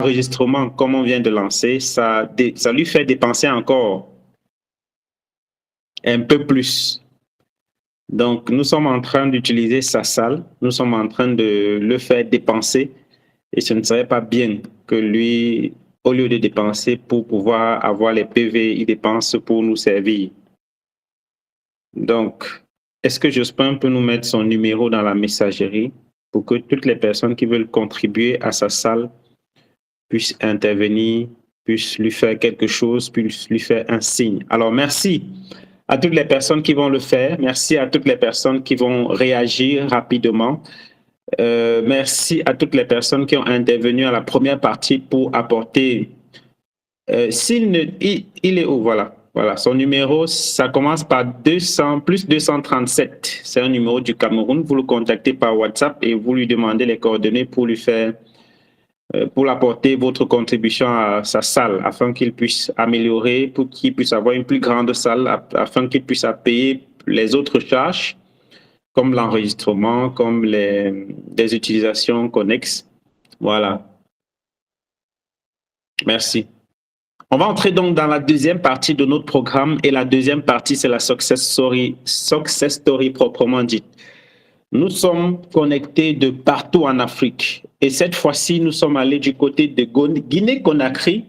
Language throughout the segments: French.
enregistrement, comme on vient de lancer, ça lui fait dépenser encore un peu plus. Donc, nous sommes en train d'utiliser sa salle, nous sommes en train de le faire dépenser et ce ne serait pas bien que lui, au lieu de dépenser pour pouvoir avoir les PV, il dépense pour nous servir. Donc, est-ce que Jospin peut nous mettre son numéro dans la messagerie pour que toutes les personnes qui veulent contribuer à sa salle puissent intervenir, puissent lui faire quelque chose, puissent lui faire un signe. Alors, merci à toutes les personnes qui vont le faire. Merci à toutes les personnes qui vont réagir rapidement. Merci à toutes les personnes qui ont intervenu à la première partie pour apporter. Il est où? Voilà. Voilà. Son numéro, ça commence par 200, plus 237. C'est un numéro du Cameroun. Vous le contactez par WhatsApp et vous lui demandez les coordonnées pour lui faire pour apporter votre contribution à sa salle afin qu'il puisse améliorer, pour qu'il puisse avoir une plus grande salle, afin qu'il puisse payer les autres charges comme l'enregistrement, comme des utilisations connexes. Voilà. Merci. On va entrer donc dans la deuxième partie de notre programme et la deuxième partie, c'est la success story proprement dite. Nous sommes connectés de partout en Afrique. Et cette fois-ci, nous sommes allés du côté de Guinée-Conakry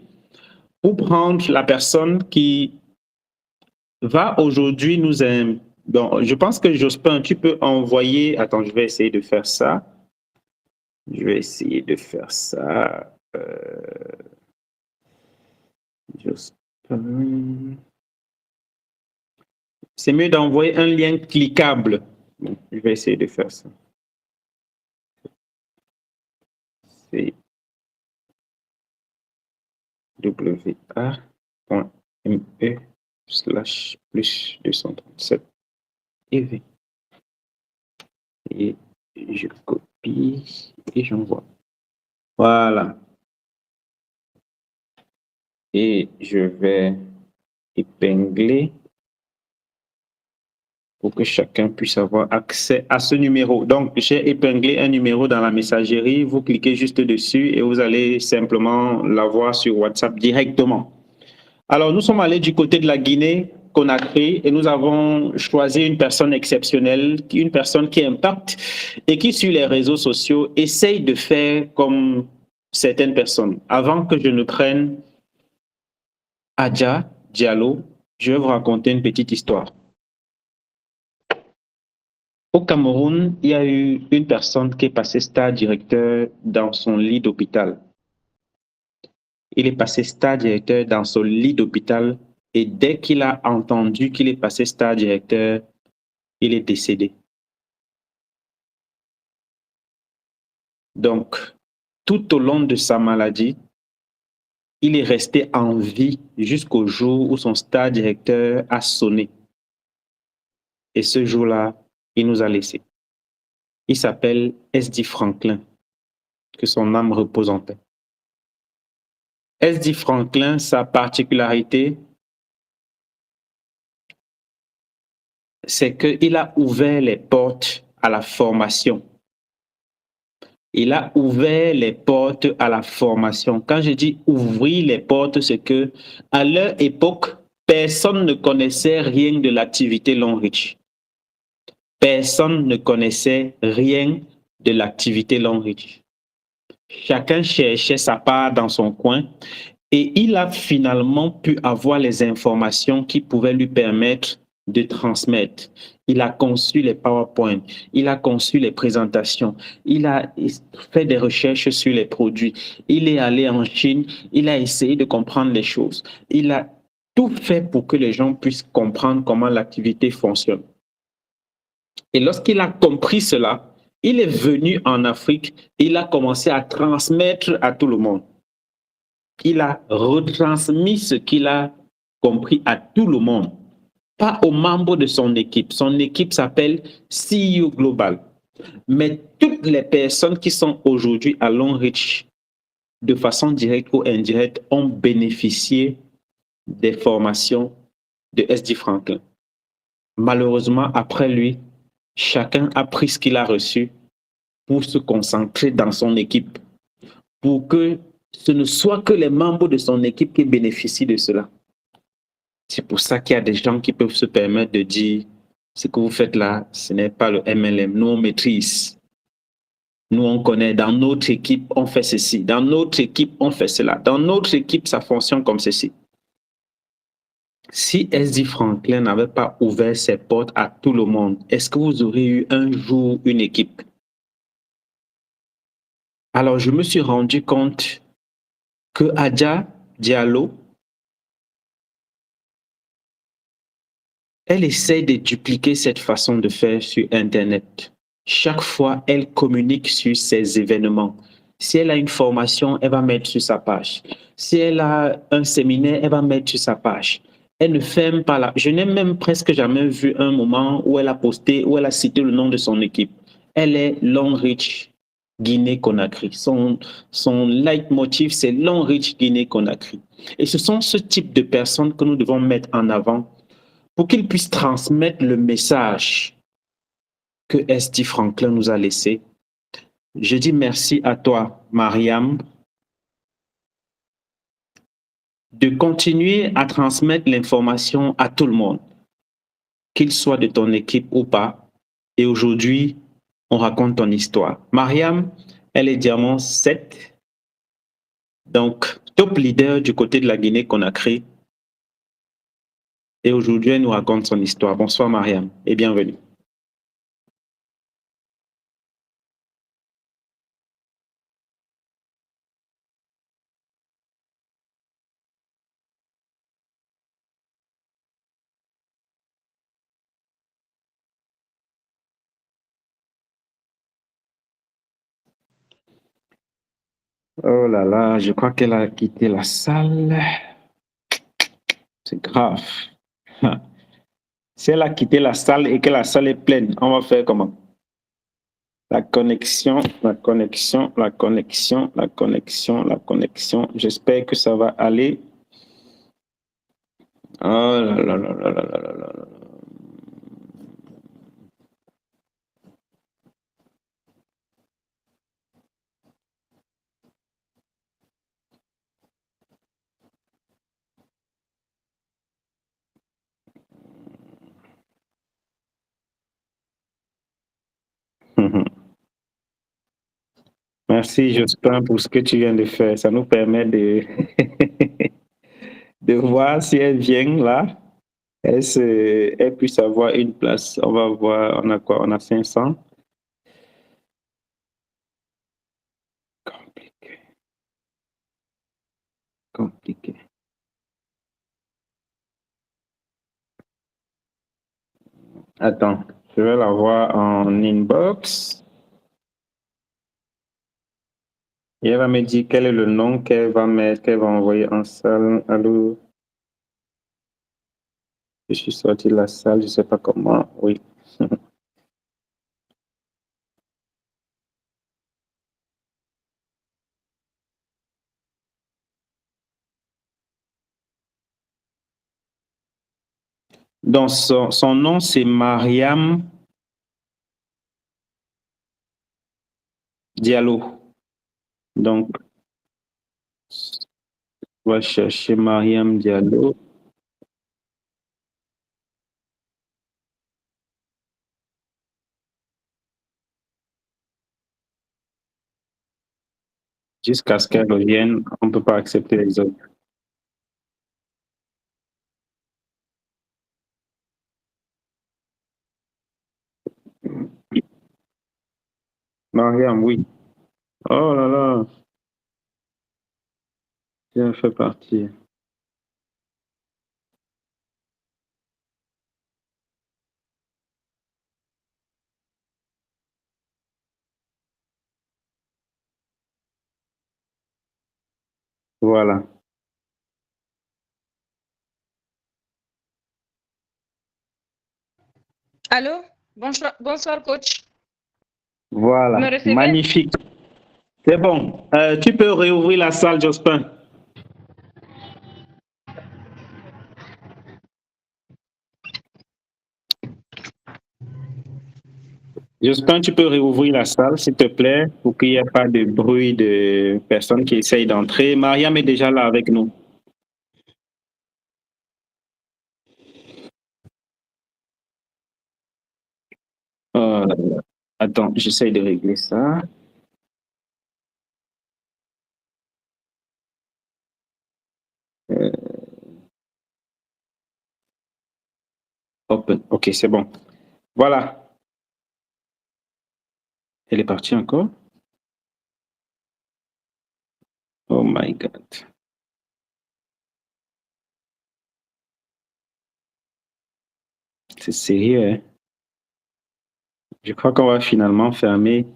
pour prendre la personne qui va aujourd'hui nous... Bon, je pense que Jospin, tu peux envoyer... Attends, je vais essayer de faire ça. Jospin... C'est mieux d'envoyer un lien cliquable. Bon, je vais essayer de faire ça. C'est wa.me/+237 EV. Et je copie et j'envoie. Voilà. Et je vais épingler pour que chacun puisse avoir accès à ce numéro. Donc, j'ai épinglé un numéro dans la messagerie. Vous cliquez juste dessus et vous allez simplement l'avoir sur WhatsApp directement. Alors, nous sommes allés du côté de la Guinée-Conakry et nous avons choisi une personne exceptionnelle, une personne qui impacte et qui, sur les réseaux sociaux, essaye de faire comme certaines personnes. Avant que je ne prenne Adja Diallo, je vais vous raconter une petite histoire. Au Cameroun, il y a eu une personne qui est passée star directeur dans son lit d'hôpital. Il est passé star directeur dans son lit d'hôpital et dès qu'il a entendu qu'il est passé star directeur, il est décédé. Donc, tout au long de sa maladie, il est resté en vie jusqu'au jour où son star directeur a sonné. Et ce jour-là, il nous a laissés. Il s'appelle S.D. Franklin. Que son âme repose en paix. S.D. Franklin, sa particularité, c'est qu'il a ouvert les portes à la formation. Il a ouvert les portes à la formation. Quand je dis ouvrir les portes, c'est que à leur époque, personne ne connaissait rien de l'activité Long-Reach. Personne ne connaissait rien de l'activité Long-Reach. Chacun cherchait sa part dans son coin et il a finalement pu avoir les informations qui pouvaient lui permettre de transmettre. Il a conçu les PowerPoint, il a conçu les présentations, il a fait des recherches sur les produits, il est allé en Chine, il a essayé de comprendre les choses. Il a tout fait pour que les gens puissent comprendre comment l'activité fonctionne. Et lorsqu'il a compris cela, il est venu en Afrique, il a commencé à transmettre à tout le monde. Il a retransmis ce qu'il a compris à tout le monde, pas aux membres de son équipe. Son équipe s'appelle CEO Global. Mais toutes les personnes qui sont aujourd'hui à Long-Reach, de façon directe ou indirecte, ont bénéficié des formations de S.D. Franklin. Malheureusement, après lui, chacun a pris ce qu'il a reçu pour se concentrer dans son équipe, pour que ce ne soit que les membres de son équipe qui bénéficient de cela. C'est pour ça qu'il y a des gens qui peuvent se permettre de dire ce que vous faites là, ce n'est pas le MLM. Nous, on maîtrise. Nous, on connaît. Dans notre équipe, on fait ceci. Dans notre équipe, on fait cela. Dans notre équipe, ça fonctionne comme ceci. Si S.D. Franklin n'avait pas ouvert ses portes à tout le monde, est-ce que vous auriez eu un jour une équipe? Alors, je me suis rendu compte que Adja Diallo, elle essaie de dupliquer cette façon de faire sur Internet. Chaque fois, elle communique sur ses événements. Si elle a une formation, elle va mettre sur sa page. Si elle a un séminaire, elle va mettre sur sa page. Elle ne ferme pas là. Je n'ai même presque jamais vu un moment où elle a posté, où elle a cité le nom de son équipe. Elle est Long Reach Guinée-Conakry. Son leitmotiv, c'est Long Reach Guinée-Conakry. Et ce sont ce type de personnes que nous devons mettre en avant pour qu'ils puissent transmettre le message que S.D. Franklin nous a laissé. Je dis merci à toi, Mariam, de continuer à transmettre l'information à tout le monde, qu'il soit de ton équipe ou pas. Et aujourd'hui, on raconte ton histoire. Mariam, elle est diamant 7, donc top leader du côté de la Guinée-Conakry. Et aujourd'hui, elle nous raconte son histoire. Bonsoir, Mariam, et bienvenue. Oh là là, je crois qu'elle a quitté la salle. C'est grave. Si elle a quitté la salle et que la salle est pleine, on va faire comment? La connexion, la connexion, la connexion, la connexion, la connexion. J'espère que ça va aller. Oh là là là là là là là là. Merci Jospin pour ce que tu viens de faire. Ça nous permet de, de voir si elle vient là. Elle puisse avoir une place. On va voir, on a quoi? On a 500. Compliqué. Compliqué. Attends, je vais la voir en inbox. Et elle va me dire quel est le nom qu'elle va mettre, qu'elle va envoyer en salle. Allô? Je suis sorti de la salle, je ne sais pas comment. Oui. Donc, son nom, c'est Mariam Diallo. Donc, on va chercher Mariam Diallo. Jusqu'à ce qu'elle revienne, on ne peut pas accepter les autres. Mariam, oui. Oh là là, elle fait partie. Voilà. Allô? Bonsoir, bonsoir coach. Voilà. Vous me recevez? Magnifique. C'est bon. Tu peux réouvrir la salle, Jospin. Jospin, tu peux réouvrir la salle, s'il te plaît, pour qu'il n'y ait pas de bruit de personnes qui essayent d'entrer. Mariam est déjà là avec nous. Euh, attends, j'essaye de régler ça. Euh, Open. Ok, c'est bon. Voilà. Elle est partie encore? Oh my God. C'est sérieux, hein? Je crois qu'on va finalement fermer.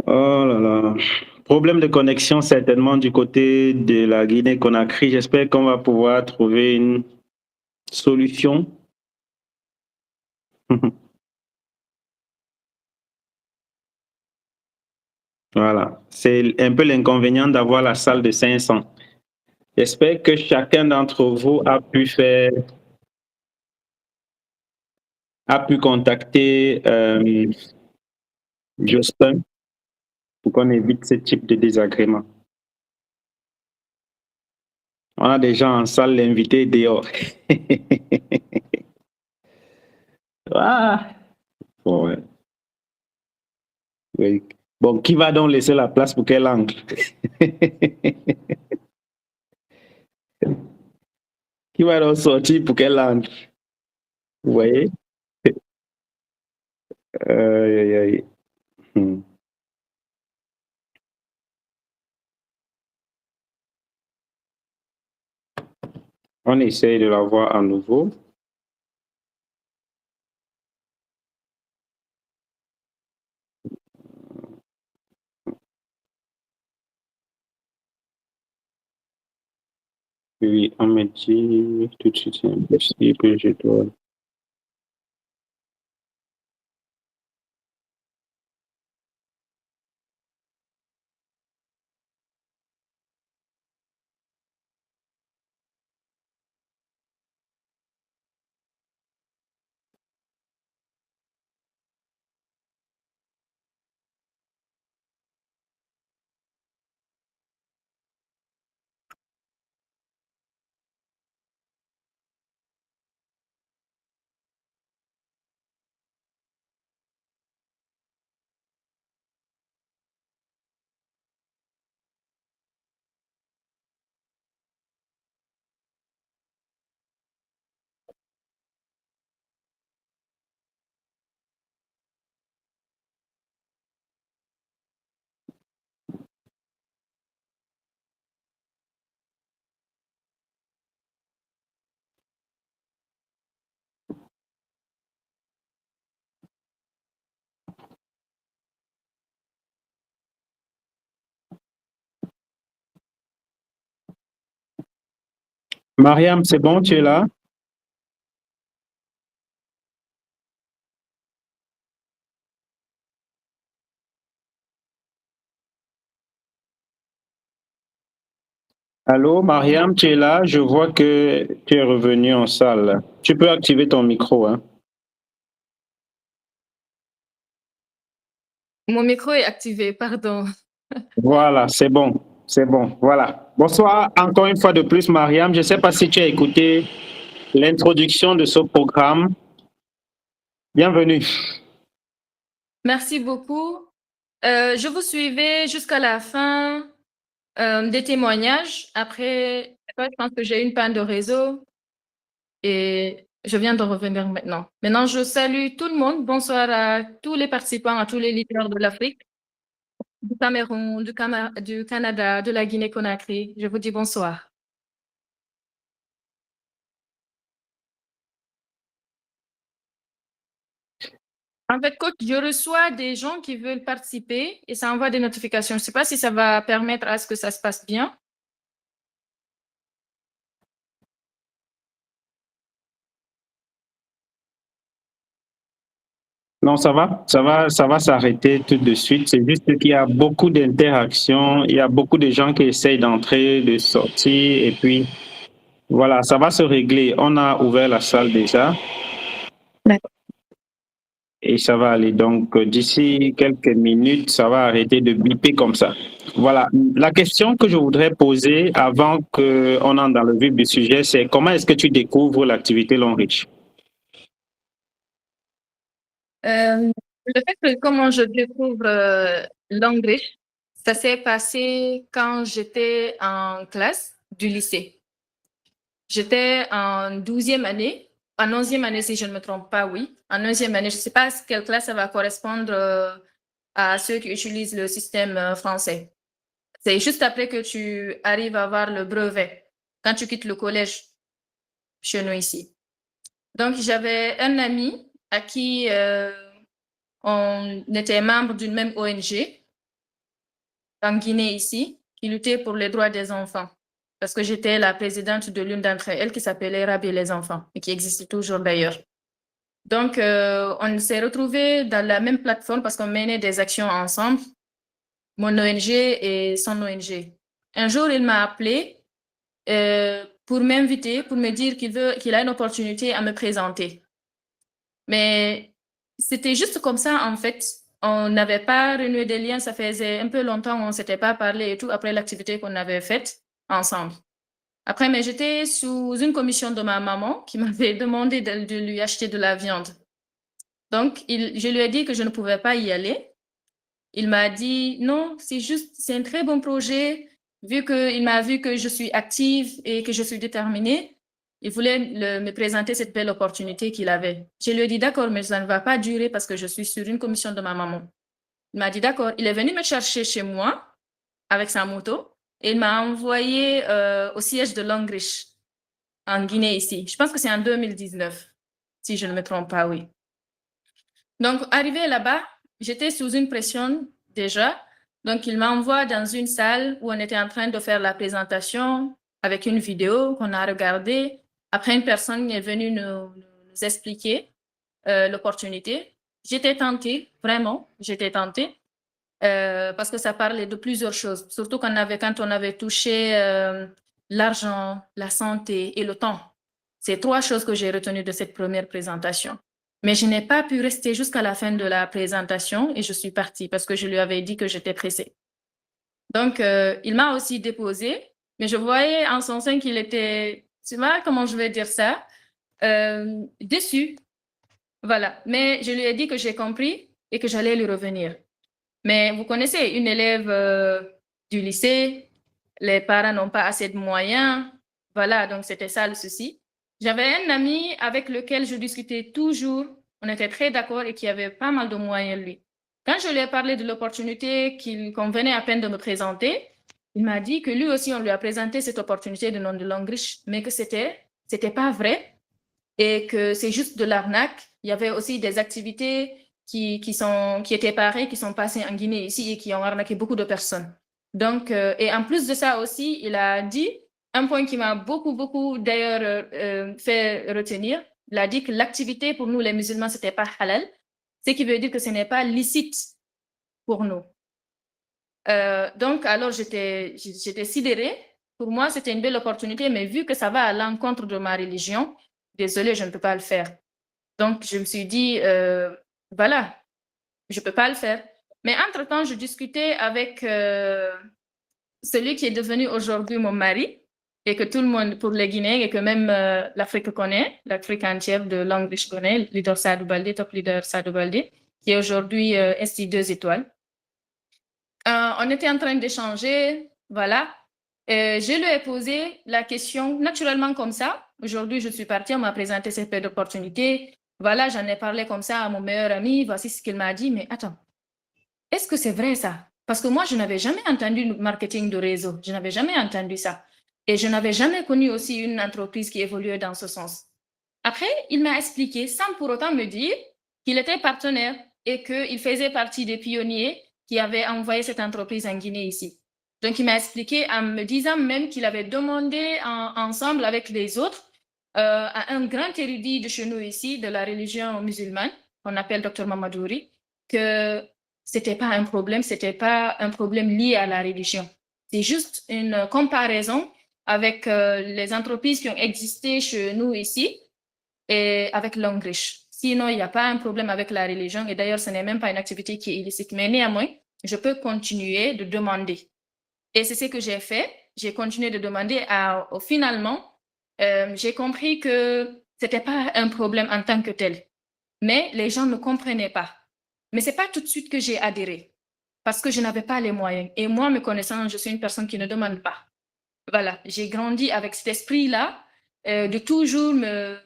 Oh là là. Problème de connexion certainement du côté de la Guinée-Conakry. J'espère qu'on va pouvoir trouver une solution. Voilà. C'est un peu l'inconvénient d'avoir la salle de 500. J'espère que chacun d'entre vous a pu contacter Jospin pour qu'on évite ce type de désagrément. On a des gens en salle, l'invité est dehors. Ah, bon, ouais. Oui. Bon, qui va donc laisser la place pour qu'elle entre? Qui va donc sortir pour qu'elle entre? Vous voyez? Aïe, aïe, aïe. Hmm. On essaye de la voir à nouveau. Oui, on me dit tout de suite, c'est impossible, je dois. Mariam, c'est bon, tu es là? Allô, Mariam, tu es là? Je vois que tu es revenu en salle. Tu peux activer ton micro, hein? Mon micro est activé, pardon. Voilà, c'est bon. C'est bon. Voilà. Bonsoir encore une fois de plus, Mariam. Je ne sais pas si tu as écouté l'introduction de ce programme. Bienvenue. Merci beaucoup. Je vous suivais jusqu'à la fin des témoignages. Après, je pense que j'ai une panne de réseau et je viens de revenir maintenant. Maintenant, je salue tout le monde. Bonsoir à tous les participants, à tous les leaders de l'Afrique, du Cameroun, du Canada, de la Guinée-Conakry. Je vous dis bonsoir. En fait, coach, je reçois des gens qui veulent participer et ça envoie des notifications. Je ne sais pas si ça va permettre à ce que ça se passe bien. Non, ça va s'arrêter tout de suite. C'est juste qu'il y a beaucoup d'interactions, il y a beaucoup de gens qui essayent d'entrer, de sortir, et puis voilà, ça va se régler. On a ouvert la salle déjà. D'accord. Et ça va aller. Donc, d'ici quelques minutes, ça va arrêter de biper comme ça. Voilà. La question que je voudrais poser avant qu'on entre dans le vif du sujet, c'est comment est-ce que tu découvres l'activité Longreach? Le fait que comment je découvre Longreach, ça s'est passé quand j'étais en classe du lycée. J'étais en 12e année, en 11e année si je ne me trompe pas, oui. En 11e année, je ne sais pas quelle classe ça va correspondre à ceux qui utilisent le système français. C'est juste après que tu arrives à avoir le brevet, quand tu quittes le collège chez nous ici. Donc, j'avais un ami à qui on était membre d'une même ONG en Guinée ici, qui luttait pour les droits des enfants. Parce que j'étais la présidente de l'une d'entre elles qui s'appelait Rabi les enfants et qui existe toujours d'ailleurs. Donc, on s'est retrouvés dans la même plateforme parce qu'on menait des actions ensemble, mon ONG et son ONG. Un jour, il m'a appelé pour m'inviter, pour me dire qu'il a une opportunité à me présenter. Mais c'était juste comme ça, en fait. On n'avait pas renoué des liens, ça faisait un peu longtemps, on ne s'était pas parlé et tout, après l'activité qu'on avait faite ensemble. Après, mais j'étais sous une commission de ma maman qui m'avait demandé de lui acheter de la viande. Donc, je lui ai dit que je ne pouvais pas y aller. Il m'a dit, non, c'est un très bon projet, vu qu'il m'a vu que je suis active et que je suis déterminée. Il voulait me présenter cette belle opportunité qu'il avait. Je lui ai dit, d'accord, mais ça ne va pas durer parce que je suis sur une commission de ma maman. Il m'a dit, d'accord. Il est venu me chercher chez moi avec sa moto et il m'a envoyé au siège de Longreach en Guinée ici. Je pense que c'est en 2019, si je ne me trompe pas, oui. Donc, arrivé là-bas, j'étais sous une pression déjà. Donc, il m'envoie dans une salle où on était en train de faire la présentation avec une vidéo qu'on a regardée. Après, une personne est venue nous expliquer l'opportunité. J'étais tentée, vraiment, j'étais tentée parce que ça parlait de plusieurs choses, surtout quand on avait touché l'argent, la santé et le temps. C'est trois choses que j'ai retenues de cette première présentation. Mais je n'ai pas pu rester jusqu'à la fin de la présentation et je suis partie parce que je lui avais dit que j'étais pressée. Donc, il m'a aussi déposé, mais je voyais en son sein qu'il était, tu vois, comment je vais dire ça, déçu. Voilà. Mais je lui ai dit que j'ai compris et que j'allais lui revenir. Mais vous connaissez, une élève du lycée, les parents n'ont pas assez de moyens. Voilà, donc c'était ça le souci. J'avais un ami avec lequel je discutais toujours. On était très d'accord et qui avait pas mal de moyens, lui. Quand je lui ai parlé de l'opportunité qu'on venait à peine de me présenter, il m'a dit que lui aussi, on lui a présenté cette opportunité de nom de Longreach, mais que c'était pas vrai et que c'est juste de l'arnaque. Il y avait aussi des activités qui étaient pareilles, qui sont passées en Guinée ici et qui ont arnaqué beaucoup de personnes. Donc, et en plus de ça aussi, il a dit un point qui m'a beaucoup d'ailleurs fait retenir. Il a dit que l'activité pour nous, les musulmans, c'était pas halal, ce qui veut dire que ce n'est pas licite pour nous. Donc, alors, j'étais sidérée. Pour moi, c'était une belle opportunité, mais vu que ça va à l'encontre de ma religion, désolée, je ne peux pas le faire. Donc, je me suis dit, voilà, je ne peux pas le faire. Mais entre-temps, je discutais avec celui qui est devenu aujourd'hui mon mari et que tout le monde, pour les Guinéens, et que même l'Afrique connaît, l'Afrique entière de Longreach connaît, le leader Sadou Baldé, top leader Sadou Baldé, qui est aujourd'hui SI 2 étoiles. On était en train d'échanger, voilà. Je lui ai posé la question naturellement comme ça. Aujourd'hui, je suis partie, on m'a présenté cette belle opportunité. Voilà, j'en ai parlé comme ça à mon meilleur ami. Voici ce qu'il m'a dit. Mais attends, est-ce que c'est vrai ça? Parce que moi, je n'avais jamais entendu le marketing de réseau. Je n'avais jamais entendu ça. Et je n'avais jamais connu aussi une entreprise qui évoluait dans ce sens. Après, il m'a expliqué, sans pour autant me dire qu'il était partenaire et qu'il faisait partie des pionniers qui avaient envoyé cette entreprise en Guinée ici. Donc, il m'a expliqué en me disant même qu'il avait demandé ensemble avec les autres à un grand érudit de chez nous ici, de la religion musulmane, qu'on appelle Dr Mamadouri, que c'était pas un problème lié à la religion. C'est juste une comparaison avec les entreprises qui ont existé chez nous ici et avec Longreach. Sinon, il n'y a pas un problème avec la religion et d'ailleurs, ce n'est même pas une activité qui est illicite. Mais néanmoins, je peux continuer de demander. Et c'est ce que j'ai fait. J'ai continué de demander. Finalement, j'ai compris que ce n'était pas un problème en tant que tel. Mais les gens ne comprenaient pas. Mais ce n'est pas tout de suite que j'ai adhéré parce que je n'avais pas les moyens. Et moi, me connaissant, je suis une personne qui ne demande pas. Voilà, j'ai grandi avec cet esprit-là de toujours me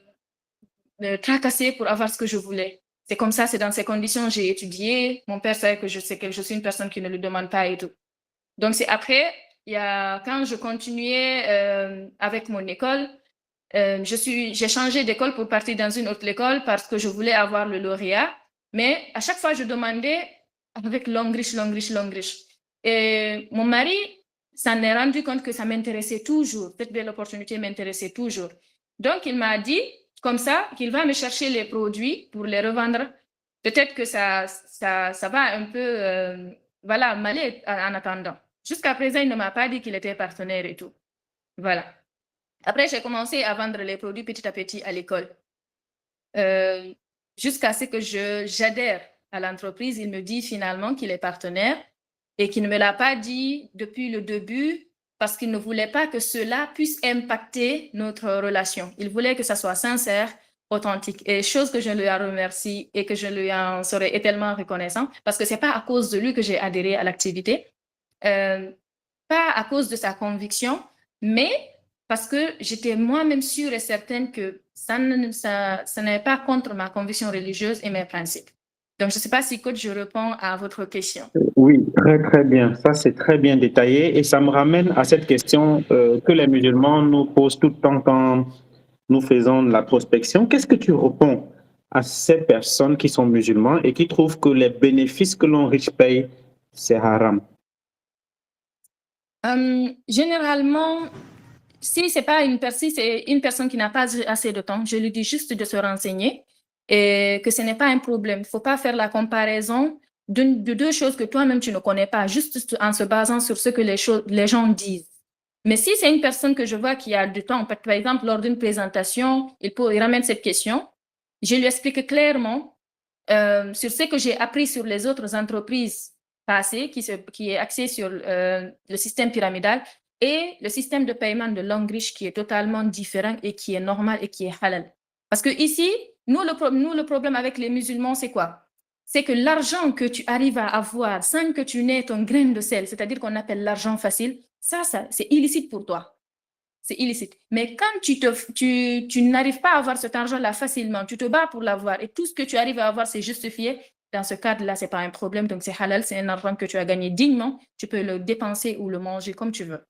tracasser pour avoir ce que je voulais. C'est comme ça, c'est dans ces conditions que j'ai étudié. Mon père savait que je suis une personne qui ne lui demande pas et tout. Donc, c'est après, quand je continuais avec mon école, j'ai changé d'école pour partir dans une autre école parce que je voulais avoir le lauréat. Mais à chaque fois, je demandais avec Longreach. Et mon mari s'en est rendu compte que ça m'intéressait toujours. Cette belle opportunité m'intéressait toujours. Donc, il m'a dit comme ça qu'il va me chercher les produits pour les revendre. Peut-être que ça va un peu m'aller en attendant. Jusqu'à présent, il ne m'a pas dit qu'il était partenaire et tout. Voilà. Après, j'ai commencé à vendre les produits petit à petit à l'école. Jusqu'à ce que j'adhère à l'entreprise, il me dit finalement qu'il est partenaire et qu'il ne me l'a pas dit depuis le début parce qu'il ne voulait pas que cela puisse impacter notre relation. Il voulait que ça soit sincère, authentique. Et chose que je lui remercie et que je lui en serai éternellement reconnaissant parce que ce n'est pas à cause de lui que j'ai adhéré à l'activité, pas à cause de sa conviction, mais parce que j'étais moi-même sûre et certaine que ça n'est pas contre ma conviction religieuse et mes principes. Donc, je ne sais pas si, coach, je réponds à votre question. Oui, très, très bien. Ça, c'est très bien détaillé. Et ça me ramène à cette question que les musulmans nous posent tout le temps quand nous faisons de la prospection. Qu'est-ce que tu réponds à ces personnes qui sont musulmans et qui trouvent que les bénéfices que l'Enrichissement paye, c'est haram? Généralement, si c'est une personne qui n'a pas assez de temps, je lui dis juste de se renseigner et que ce n'est pas un problème. Il ne faut pas faire la comparaison de deux choses que toi-même tu ne connais pas, juste en se basant sur ce que les gens disent. Mais si c'est une personne que je vois qui a du temps, par exemple, lors d'une présentation, il ramène cette question, je lui explique clairement sur ce que j'ai appris sur les autres entreprises passées, qui est axé sur le système pyramidal et le système de paiement de Longreach qui est totalement différent et qui est normal et qui est halal. Parce que ici, nous, le problème avec les musulmans, c'est quoi? C'est que l'argent que tu arrives à avoir sans que tu n'aies ton grain de sel, c'est-à-dire qu'on appelle l'argent facile, ça c'est illicite pour toi. C'est illicite. Mais quand tu n'arrives pas à avoir cet argent-là facilement, tu te bats pour l'avoir et tout ce que tu arrives à avoir, c'est justifié. Dans ce cadre-là, ce n'est pas un problème. Donc, c'est halal, c'est un argent que tu as gagné dignement. Tu peux le dépenser ou le manger comme tu veux.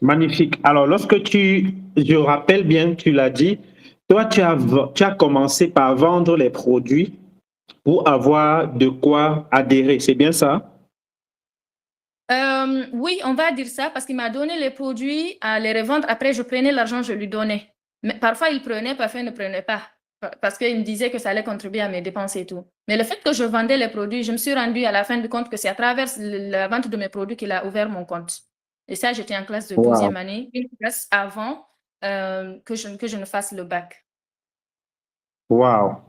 Magnifique. Alors, je rappelle bien, tu l'as dit, toi, tu as commencé par vendre les produits pour avoir de quoi adhérer. C'est bien ça? Oui, on va dire ça parce qu'il m'a donné les produits à les revendre. Après, je prenais l'argent, je lui donnais. Mais parfois, il prenait, parfois, il ne prenait pas. Parce qu'il me disait que ça allait contribuer à mes dépenses et tout. Mais le fait que je vendais les produits, je me suis rendue à la fin du compte que c'est à travers la vente de mes produits qu'il a ouvert mon compte. Et ça, j'étais en classe de 12e année, une classe avant que je ne fasse le bac. Wow.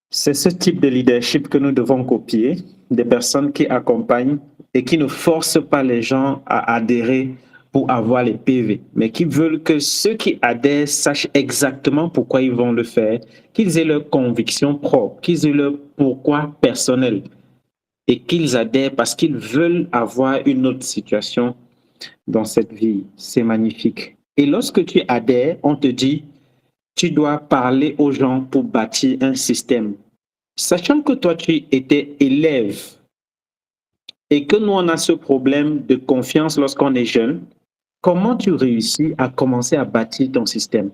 C'est ce type de leadership que nous devons copier, des personnes qui accompagnent et qui ne forcent pas les gens à adhérer pour avoir les PV, mais qui veulent que ceux qui adhèrent sachent exactement pourquoi ils vont le faire, qu'ils aient leur conviction propre, qu'ils aient leur pourquoi personnel et qu'ils adhèrent parce qu'ils veulent avoir une autre situation dans cette vie. C'est magnifique. Et lorsque tu adhères, on te dit, tu dois parler aux gens pour bâtir un système. Sachant que toi, tu étais élève et que nous, on a ce problème de confiance lorsqu'on est jeune, comment tu réussis à commencer à bâtir ton système?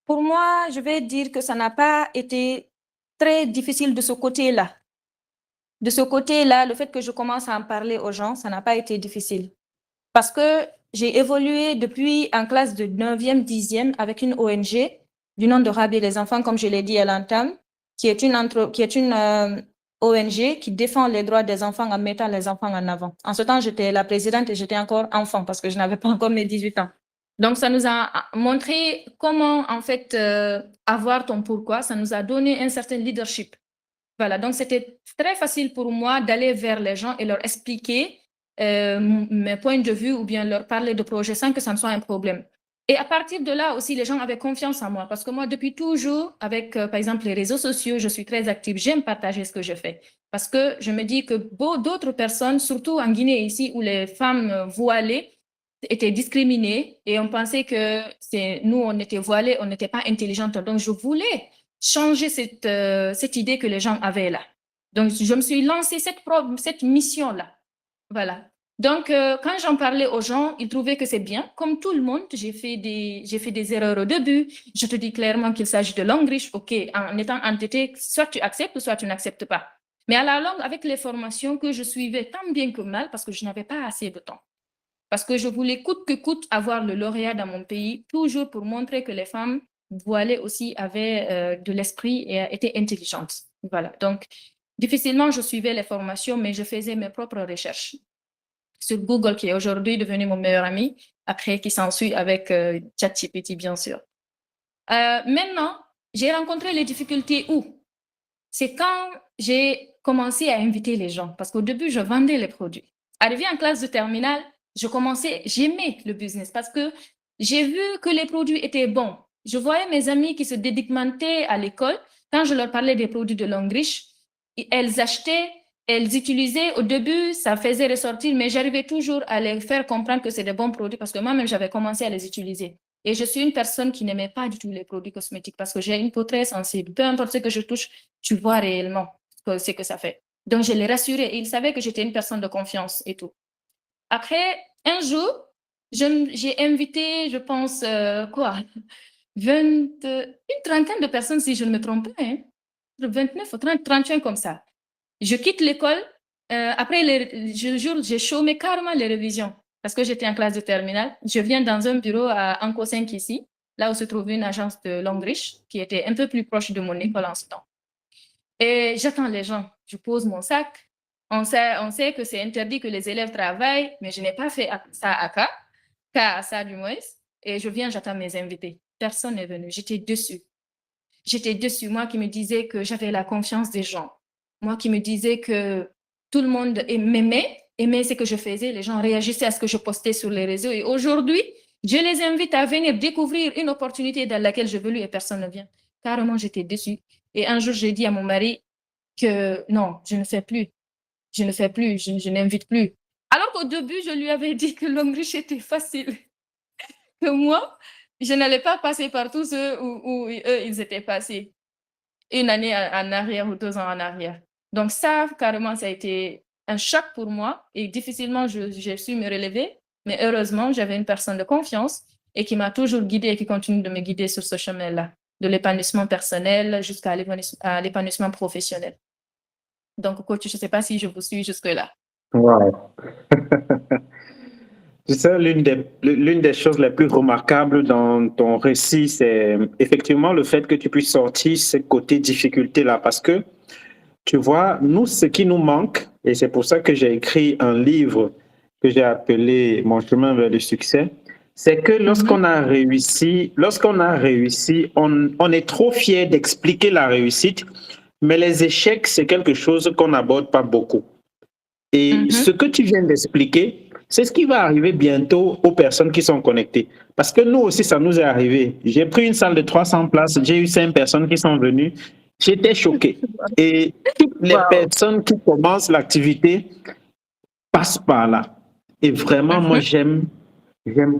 Pour moi, je vais dire que ça n'a pas été très difficile de ce côté-là. De ce côté-là, le fait que je commence à en parler aux gens, ça n'a pas été difficile. Parce que j'ai évolué depuis en classe de 9e, 10e avec une ONG du nom de Rabbi les enfants, comme je l'ai dit à l'entame, qui est une ONG qui défend les droits des enfants en mettant les enfants en avant. En ce temps, j'étais la présidente et j'étais encore enfant parce que je n'avais pas encore mes 18 ans. Donc, ça nous a montré comment, en fait, avoir ton pourquoi. Ça nous a donné un certain leadership. Voilà, donc c'était très facile pour moi d'aller vers les gens et leur expliquer mes points de vue ou bien leur parler de projets sans que ça ne soit un problème. Et à partir de là aussi, les gens avaient confiance en moi parce que moi, depuis toujours, avec par exemple les réseaux sociaux, je suis très active, j'aime partager ce que je fais parce que je me dis que d'autres personnes, surtout en Guinée ici, où les femmes voilées étaient discriminées et on pensait que nous, on était voilées, on n'était pas intelligentes. Donc, je voulais changer cette idée que les gens avaient là. Donc, je me suis lancée cette mission-là. Voilà. Donc, quand j'en parlais aux gens, ils trouvaient que c'est bien. Comme tout le monde, j'ai fait des erreurs au début. Je te dis clairement qu'il s'agit de langue riche. OK, en étant entêté, soit tu acceptes, soit tu n'acceptes pas. Mais à la longue, avec les formations que je suivais tant bien que mal, parce que je n'avais pas assez de temps. Parce que je voulais coûte que coûte avoir le lauréat dans mon pays, toujours pour montrer que les femmes voilées aussi avaient de l'esprit et étaient intelligentes. Voilà. Donc, difficilement, je suivais les formations, mais je faisais mes propres recherches sur Google, qui est aujourd'hui devenu mon meilleur ami, après qui s'ensuit avec ChatGPT, bien sûr. Maintenant, j'ai rencontré les difficultés où? C'est quand j'ai commencé à inviter les gens, parce qu'au début, je vendais les produits. Arrivé en classe de terminale, j'aimais le business parce que j'ai vu que les produits étaient bons. Je voyais mes amis qui se dédicmentaient à l'école. Quand je leur parlais des produits de langue riche, elles achetaient, elles utilisaient. Au début, ça faisait ressortir, mais j'arrivais toujours à les faire comprendre que c'est des bons produits parce que moi-même, j'avais commencé à les utiliser. Et je suis une personne qui n'aimait pas du tout les produits cosmétiques parce que j'ai une peau très sensible. Peu importe ce que je touche, tu vois réellement ce que ça fait. Donc, je les rassurais. Et ils savaient que j'étais une personne de confiance et tout. Après, un jour, j'ai invité, je pense, une trentaine de personnes, si je ne me trompe pas, hein, 29 ou 30, 31 comme ça. Je quitte l'école. Après, j'ai chômé carrément les révisions parce que j'étais en classe de terminale. Je viens dans un bureau à Anco 5 ici, là où se trouve une agence de langue riche qui était un peu plus proche de mon école en ce temps. Et j'attends les gens. Je pose mon sac. On sait que c'est interdit que les élèves travaillent, mais je n'ai pas fait ça à ça du moins. Et je viens, j'attends mes invités. Personne n'est venu. J'étais déçue. J'étais déçue, moi qui me disais que j'avais la confiance des gens. Moi qui me disais que tout le monde aimait ce que je faisais. Les gens réagissaient à ce que je postais sur les réseaux. Et aujourd'hui, je les invite à venir découvrir une opportunité dans laquelle je veux et personne ne vient. Carrément, j'étais déçue. Et un jour, j'ai dit à mon mari que non, je ne fais plus. Je ne fais plus, je n'invite plus. Alors qu'au début, je lui avais dit que l'homme riche était facile. Que moi, je n'allais pas passer par tous ceux où eux, ils étaient passés. Une année en arrière ou 2 ans en arrière. Donc ça, carrément, ça a été un choc pour moi et difficilement, j'ai su me relever. Mais heureusement, j'avais une personne de confiance et qui m'a toujours guidée et qui continue de me guider sur ce chemin-là, de l'épanouissement personnel jusqu'à l'épanouissement professionnel. Donc, coach, je ne sais pas si je vous suis jusque-là. Wow. Tu sais, l'une des choses les plus remarquables dans ton récit, c'est effectivement le fait que tu puisses sortir ce côté difficulté-là. Parce que, tu vois, nous, ce qui nous manque, et c'est pour ça que j'ai écrit un livre que j'ai appelé Mon chemin vers le succès, c'est que lorsqu'on a réussi, on est trop fier d'expliquer la réussite, mais les échecs, c'est quelque chose qu'on n'aborde pas beaucoup. Et ce que tu viens d'expliquer, c'est ce qui va arriver bientôt aux personnes qui sont connectées. Parce que nous aussi, ça nous est arrivé. J'ai pris une salle de 300 places, j'ai eu 5 personnes qui sont venues. J'étais choqué. Et toutes les personnes qui commencent l'activité passent par là. Et vraiment, moi, j'aime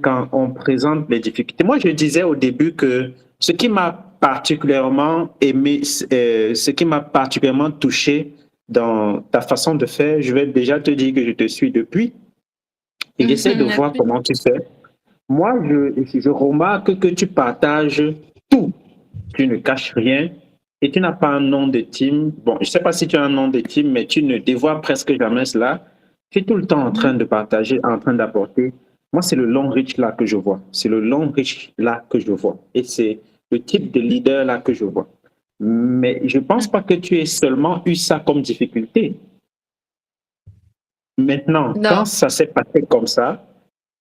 quand on présente les difficultés. Moi, je disais au début que ce qui m'a particulièrement aimé, ce qui m'a particulièrement touché dans ta façon de faire, je vais déjà te dire que je te suis depuis et j'essaie de voir comment tu fais. Moi, je remarque que tu partages tout. Tu ne caches rien et tu n'as pas un nom de team. Bon, je ne sais pas si tu as un nom de team, mais tu ne dévoiles presque jamais cela. Tu es tout le temps en train de partager, en train d'apporter. Moi, c'est le long reach là que je vois. C'est le long reach là que je vois. Et c'est le type de leader là que je vois. Mais je ne pense pas que tu aies seulement eu ça comme difficulté. Maintenant, quand Non. ça s'est passé comme ça,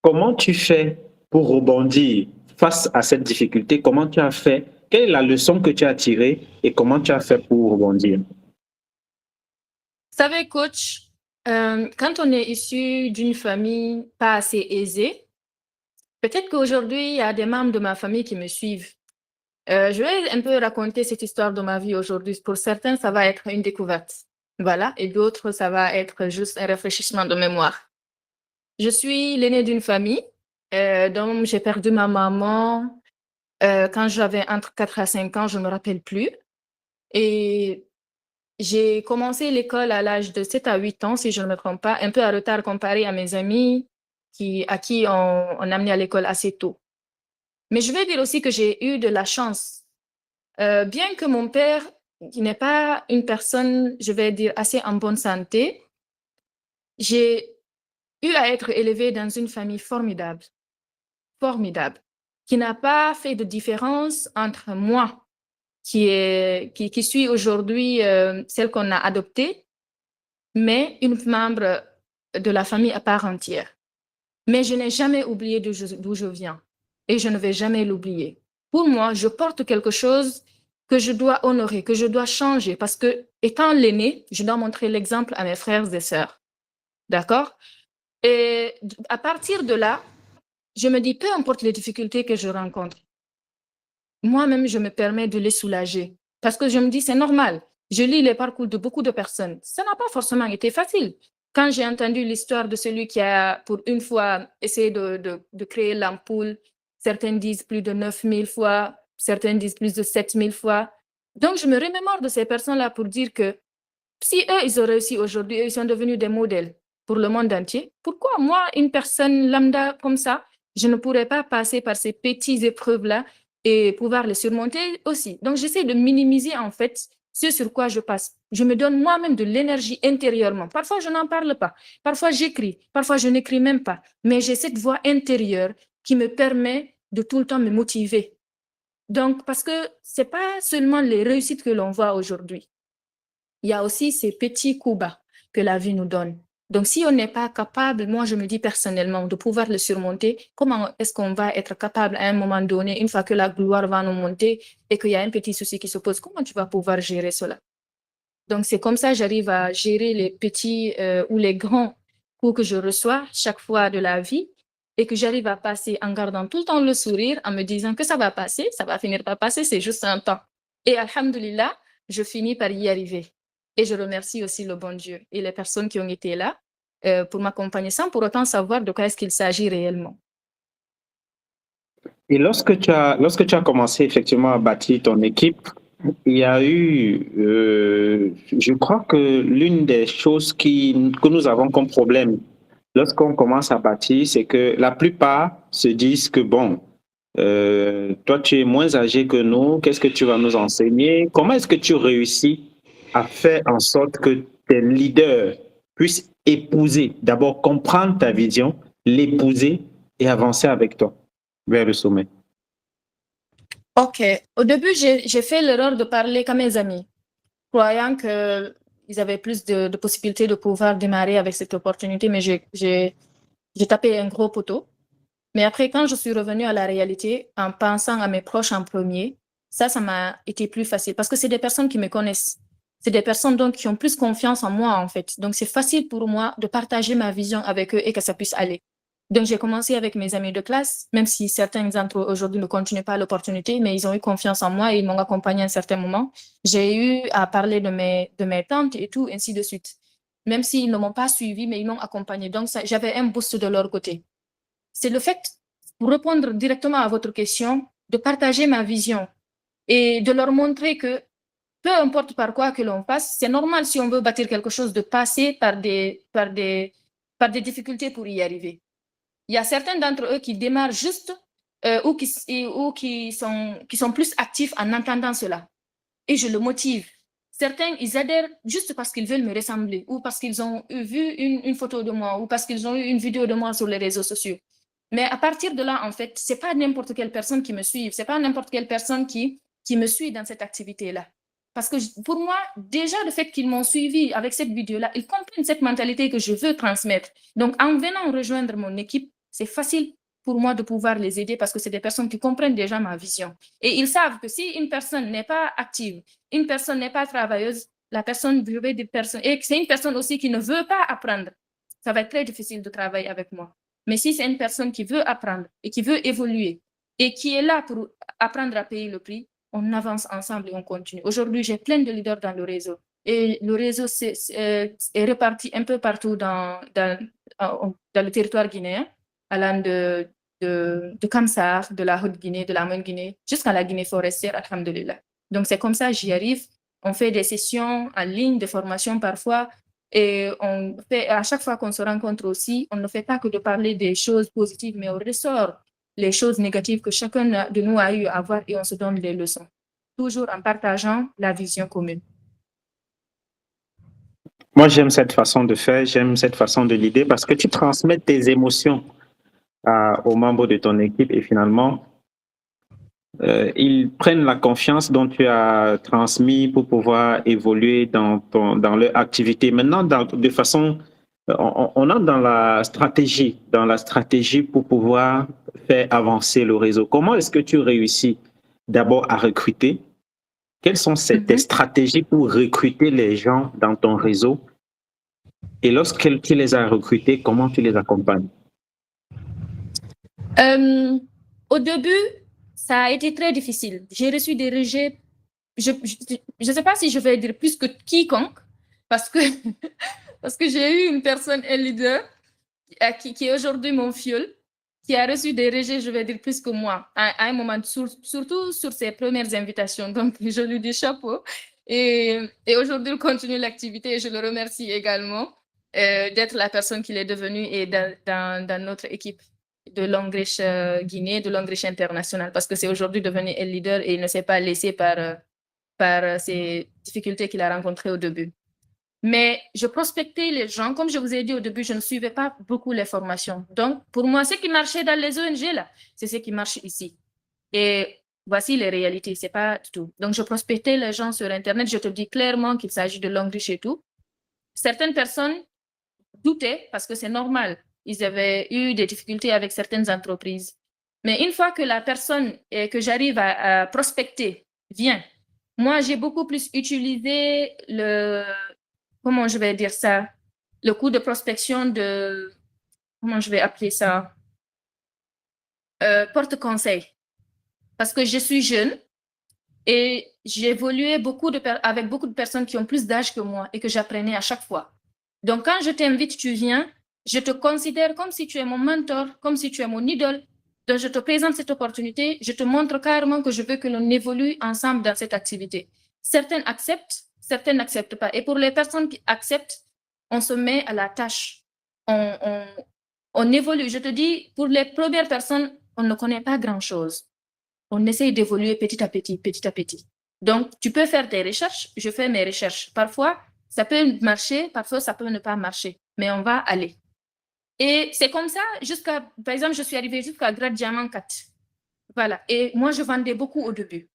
comment tu fais pour rebondir face à cette difficulté? Comment tu as fait? Quelle est la leçon que tu as tirée et comment tu as fait pour rebondir? Vous savez, coach, quand on est issu d'une famille pas assez aisée, peut-être qu'aujourd'hui, il y a des membres de ma famille qui me suivent. Je vais un peu raconter cette histoire de ma vie aujourd'hui. Pour certains, ça va être une découverte. Voilà. Et d'autres, ça va être juste un réfléchissement de mémoire. Je suis l'aînée d'une famille, donc j'ai perdu ma maman quand j'avais entre 4 à 5 ans, je ne me rappelle plus. Et j'ai commencé l'école à l'âge de 7 à 8 ans, si je ne me trompe pas, un peu en retard comparé à mes amis à qui on amenait à l'école assez tôt. Mais je vais dire aussi que j'ai eu de la chance. Bien que mon père, qui n'est pas une personne, je vais dire, assez en bonne santé, j'ai eu à être élevée dans une famille formidable, formidable, qui n'a pas fait de différence entre moi, qui suis aujourd'hui celle qu'on a adoptée, mais une membre de la famille à part entière. Mais je n'ai jamais oublié d'où je viens et je ne vais jamais l'oublier. Pour moi, je porte quelque chose que je dois honorer, que je dois changer parce que, étant l'aîné, je dois montrer l'exemple à mes frères et sœurs. D'accord? Et à partir de là, je me dis, peu importe les difficultés que je rencontre, moi-même, je me permets de les soulager parce que je me dis, c'est normal. Je lis les parcours de beaucoup de personnes. Ça n'a pas forcément été facile. Quand j'ai entendu l'histoire de celui qui a, pour une fois, essayé de créer l'ampoule, certains disent plus de 9000 fois, certains disent plus de 7000 fois. Donc, je me remémore de ces personnes-là pour dire que si eux, ils ont réussi aujourd'hui, ils sont devenus des modèles pour le monde entier, pourquoi moi, une personne lambda comme ça, je ne pourrais pas passer par ces petites épreuves-là et pouvoir les surmonter aussi. Donc, j'essaie de minimiser en fait ce sur quoi je passe. Je me donne moi-même de l'énergie intérieurement. Parfois, je n'en parle pas. Parfois, j'écris. Parfois, je n'écris même pas. Mais j'ai cette voix intérieure qui me permet de tout le temps me motiver. Donc, parce que ce n'est pas seulement les réussites que l'on voit aujourd'hui. Il y a aussi ces petits coups bas que la vie nous donne. Donc, si on n'est pas capable, moi, je me dis personnellement, de pouvoir le surmonter, comment est-ce qu'on va être capable à un moment donné, une fois que la gloire va nous monter et qu'il y a un petit souci qui se pose, comment tu vas pouvoir gérer cela? Donc, c'est comme ça que j'arrive à gérer les petits ou les grands coups que je reçois chaque fois de la vie et que j'arrive à passer en gardant tout le temps le sourire, en me disant que ça va passer, ça va finir par passer, c'est juste un temps. Et alhamdoulilah, je finis par y arriver. Et je remercie aussi le bon Dieu et les personnes qui ont été là pour m'accompagner sans pour autant savoir de quoi est-ce qu'il s'agit réellement. Et lorsque tu as commencé effectivement à bâtir ton équipe, il y a eu, je crois que l'une des choses que nous avons comme problème lorsqu'on commence à bâtir, c'est que la plupart se disent que bon, toi tu es moins âgé que nous, qu'est-ce que tu vas nous enseigner? Comment est-ce que tu réussis à faire en sorte que tes leaders puissent épouser, d'abord comprendre ta vision, l'épouser et avancer avec toi vers le sommet? Ok. Au début, j'ai fait l'erreur de parler qu'à mes amis, croyant qu'ils avaient plus de possibilités de pouvoir démarrer avec cette opportunité, mais j'ai tapé un gros poteau. Mais après, quand je suis revenue à la réalité, en pensant à mes proches en premier, ça m'a été plus facile parce que c'est des personnes qui me connaissent. C'est des personnes donc qui ont plus confiance en moi, en fait. Donc, c'est facile pour moi de partager ma vision avec eux et que ça puisse aller. Donc, j'ai commencé avec mes amis de classe, même si certains d'entre eux aujourd'hui ne continuent pas l'opportunité, mais ils ont eu confiance en moi et ils m'ont accompagné à un certain moment. J'ai eu à parler de mes tantes et tout, ainsi de suite. Même s'ils ne m'ont pas suivi, mais ils m'ont accompagné. Donc, j'avais un boost de leur côté. C'est le fait, pour répondre directement à votre question, de partager ma vision et de leur montrer que peu importe par quoi que l'on passe, c'est normal si on veut bâtir quelque chose de passer par des difficultés pour y arriver. Il y a certains d'entre eux qui démarrent juste ou qui sont plus actifs en entendant cela. Et je le motive. Certains, ils adhèrent juste parce qu'ils veulent me ressembler ou parce qu'ils ont vu une photo de moi ou parce qu'ils ont eu une vidéo de moi sur les réseaux sociaux. Mais à partir de là, en fait, c'est pas n'importe quelle personne qui me suit, c'est pas n'importe quelle personne qui me suit dans cette activité-là. Parce que pour moi, déjà, le fait qu'ils m'ont suivi avec cette vidéo-là, ils comprennent cette mentalité que je veux transmettre. Donc, en venant rejoindre mon équipe, c'est facile pour moi de pouvoir les aider parce que c'est des personnes qui comprennent déjà ma vision. Et ils savent que si une personne n'est pas active, une personne n'est pas travailleuse, la personne veut des personnes, et c'est une personne aussi qui ne veut pas apprendre, ça va être très difficile de travailler avec moi. Mais si c'est une personne qui veut apprendre et qui veut évoluer et qui est là pour apprendre à payer le prix, on avance ensemble et on continue. Aujourd'hui, j'ai plein de leaders dans le réseau. Et le réseau est réparti un peu partout dans le territoire guinéen, allant de Kamsar, de la Haute-Guinée, de la Moyenne-Guinée, jusqu'à la Guinée forestière, alhamdulillah. Donc, c'est comme ça, j'y arrive. On fait des sessions en ligne, de formation parfois. Et on fait, à chaque fois qu'on se rencontre aussi, on ne fait pas que de parler des choses positives, mais on ressort les choses négatives que chacun de nous a eu à voir et on se donne des leçons. Toujours en partageant la vision commune. Moi, j'aime cette façon de faire, j'aime cette façon de l'idée parce que tu transmets tes émotions aux membres de ton équipe et finalement, ils prennent la confiance dont tu as transmis pour pouvoir évoluer dans leur activité. Maintenant, de façon, on entre dans la stratégie pour pouvoir faire avancer le réseau. Comment est-ce que tu réussis d'abord à recruter? Quelles sont tes stratégies pour recruter les gens dans ton réseau? Et lorsque tu les as recrutés, comment tu les accompagnes? Au début, ça a été très difficile. J'ai reçu des rejets. Je ne sais pas si je vais dire plus que quiconque, parce que, parce que j'ai eu une personne, un leader, qui est aujourd'hui mon filleul, qui a reçu des rejets, je vais dire plus que moi, à un moment, surtout sur ses premières invitations. Donc, je lui dis chapeau. Et aujourd'hui, il continue l'activité et je le remercie également d'être la personne qu'il est devenu et dans notre équipe de Longrich Guinée, de Longrich International, parce que c'est aujourd'hui devenu un leader et il ne s'est pas laissé par ces difficultés qu'il a rencontrées au début. Mais je prospectais les gens. Comme je vous ai dit au début, je ne suivais pas beaucoup les formations. Donc, pour moi, ce qui marchait dans les ONG, là, c'est ce qui marche ici. Et voici les réalités, c'est pas tout. Donc, je prospectais les gens sur Internet. Je te dis clairement qu'il s'agit de Longrich et tout. Certaines personnes doutaient parce que c'est normal. Ils avaient eu des difficultés avec certaines entreprises. Mais une fois que la personne que j'arrive à prospecter vient, moi, j'ai beaucoup plus utilisé comment je vais dire ça, le coût de prospection comment je vais appeler ça, porte-conseil. Parce que je suis jeune et j'ai évolué avec beaucoup de personnes qui ont plus d'âge que moi et que j'apprenais à chaque fois. Donc, quand je t'invite, tu viens, je te considère comme si tu es mon mentor, comme si tu es mon idole. Donc, je te présente cette opportunité, je te montre carrément que je veux que l'on évolue ensemble dans cette activité. Certaines acceptent, certaines n'acceptent pas. Et pour les personnes qui acceptent, on se met à la tâche. On évolue. Je te dis, pour les premières personnes, on ne connaît pas grand-chose. On essaye d'évoluer petit à petit, petit à petit. Donc, tu peux faire tes recherches, je fais mes recherches. Parfois, ça peut marcher, parfois, ça peut ne pas marcher, mais on va aller. Et c'est comme ça par exemple, je suis arrivée jusqu'à grade diamant 4. Voilà. Et moi, je vendais beaucoup au début.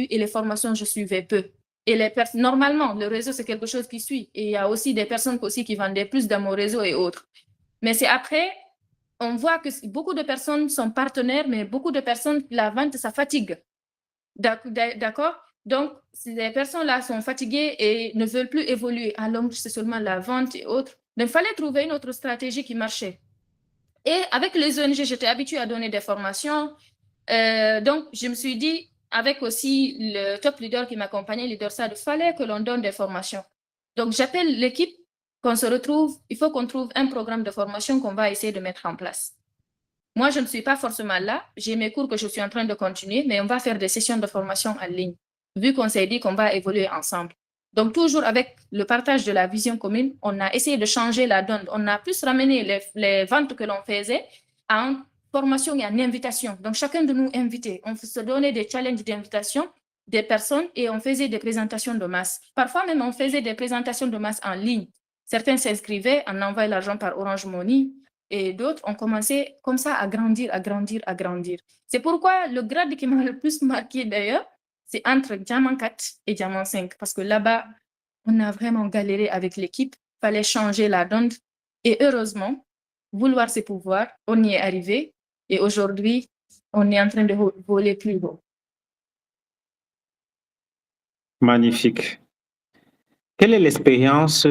Et les formations, je suivais peu. Et normalement, le réseau, c'est quelque chose qui suit. Et il y a aussi des personnes aussi qui vendaient plus dans mon réseau et autres. Mais c'est après, on voit que beaucoup de personnes sont partenaires, mais beaucoup de personnes, la vente, ça fatigue. D'accord? Donc, ces personnes-là sont fatiguées et ne veulent plus évoluer. Alors, c'est seulement la vente et autres. Donc, il fallait trouver une autre stratégie qui marchait. Et avec les ONG, j'étais habituée à donner des formations. Donc, je me suis dit, avec aussi le top leader qui m'accompagnait, leader SAD, il fallait que l'on donne des formations. Donc, j'appelle l'équipe, qu'on se retrouve, il faut qu'on trouve un programme de formation qu'on va essayer de mettre en place. Moi, je ne suis pas forcément là. J'ai mes cours que je suis en train de continuer, mais on va faire des sessions de formation en ligne, vu qu'on s'est dit qu'on va évoluer ensemble. Donc, toujours avec le partage de la vision commune, on a essayé de changer la donne. On a plus ramené les ventes que l'on faisait en formation et en invitation. Donc, chacun de nous invitait. On se donnait des challenges d'invitation des personnes et on faisait des présentations de masse. Parfois même, on faisait des présentations de masse en ligne. Certains s'inscrivaient, on envoyait l'argent par Orange Money Et d'autres ont commencé comme ça à grandir. C'est pourquoi le grade qui m'a le plus marqué d'ailleurs, c'est entre diamant 4 et diamant 5. Parce que là-bas, on a vraiment galéré avec l'équipe. Il fallait changer la donne. Et heureusement, vouloir ses pouvoirs, on y est arrivé. Et aujourd'hui, on est en train de voler plus haut. Magnifique. Quelle est l'expérience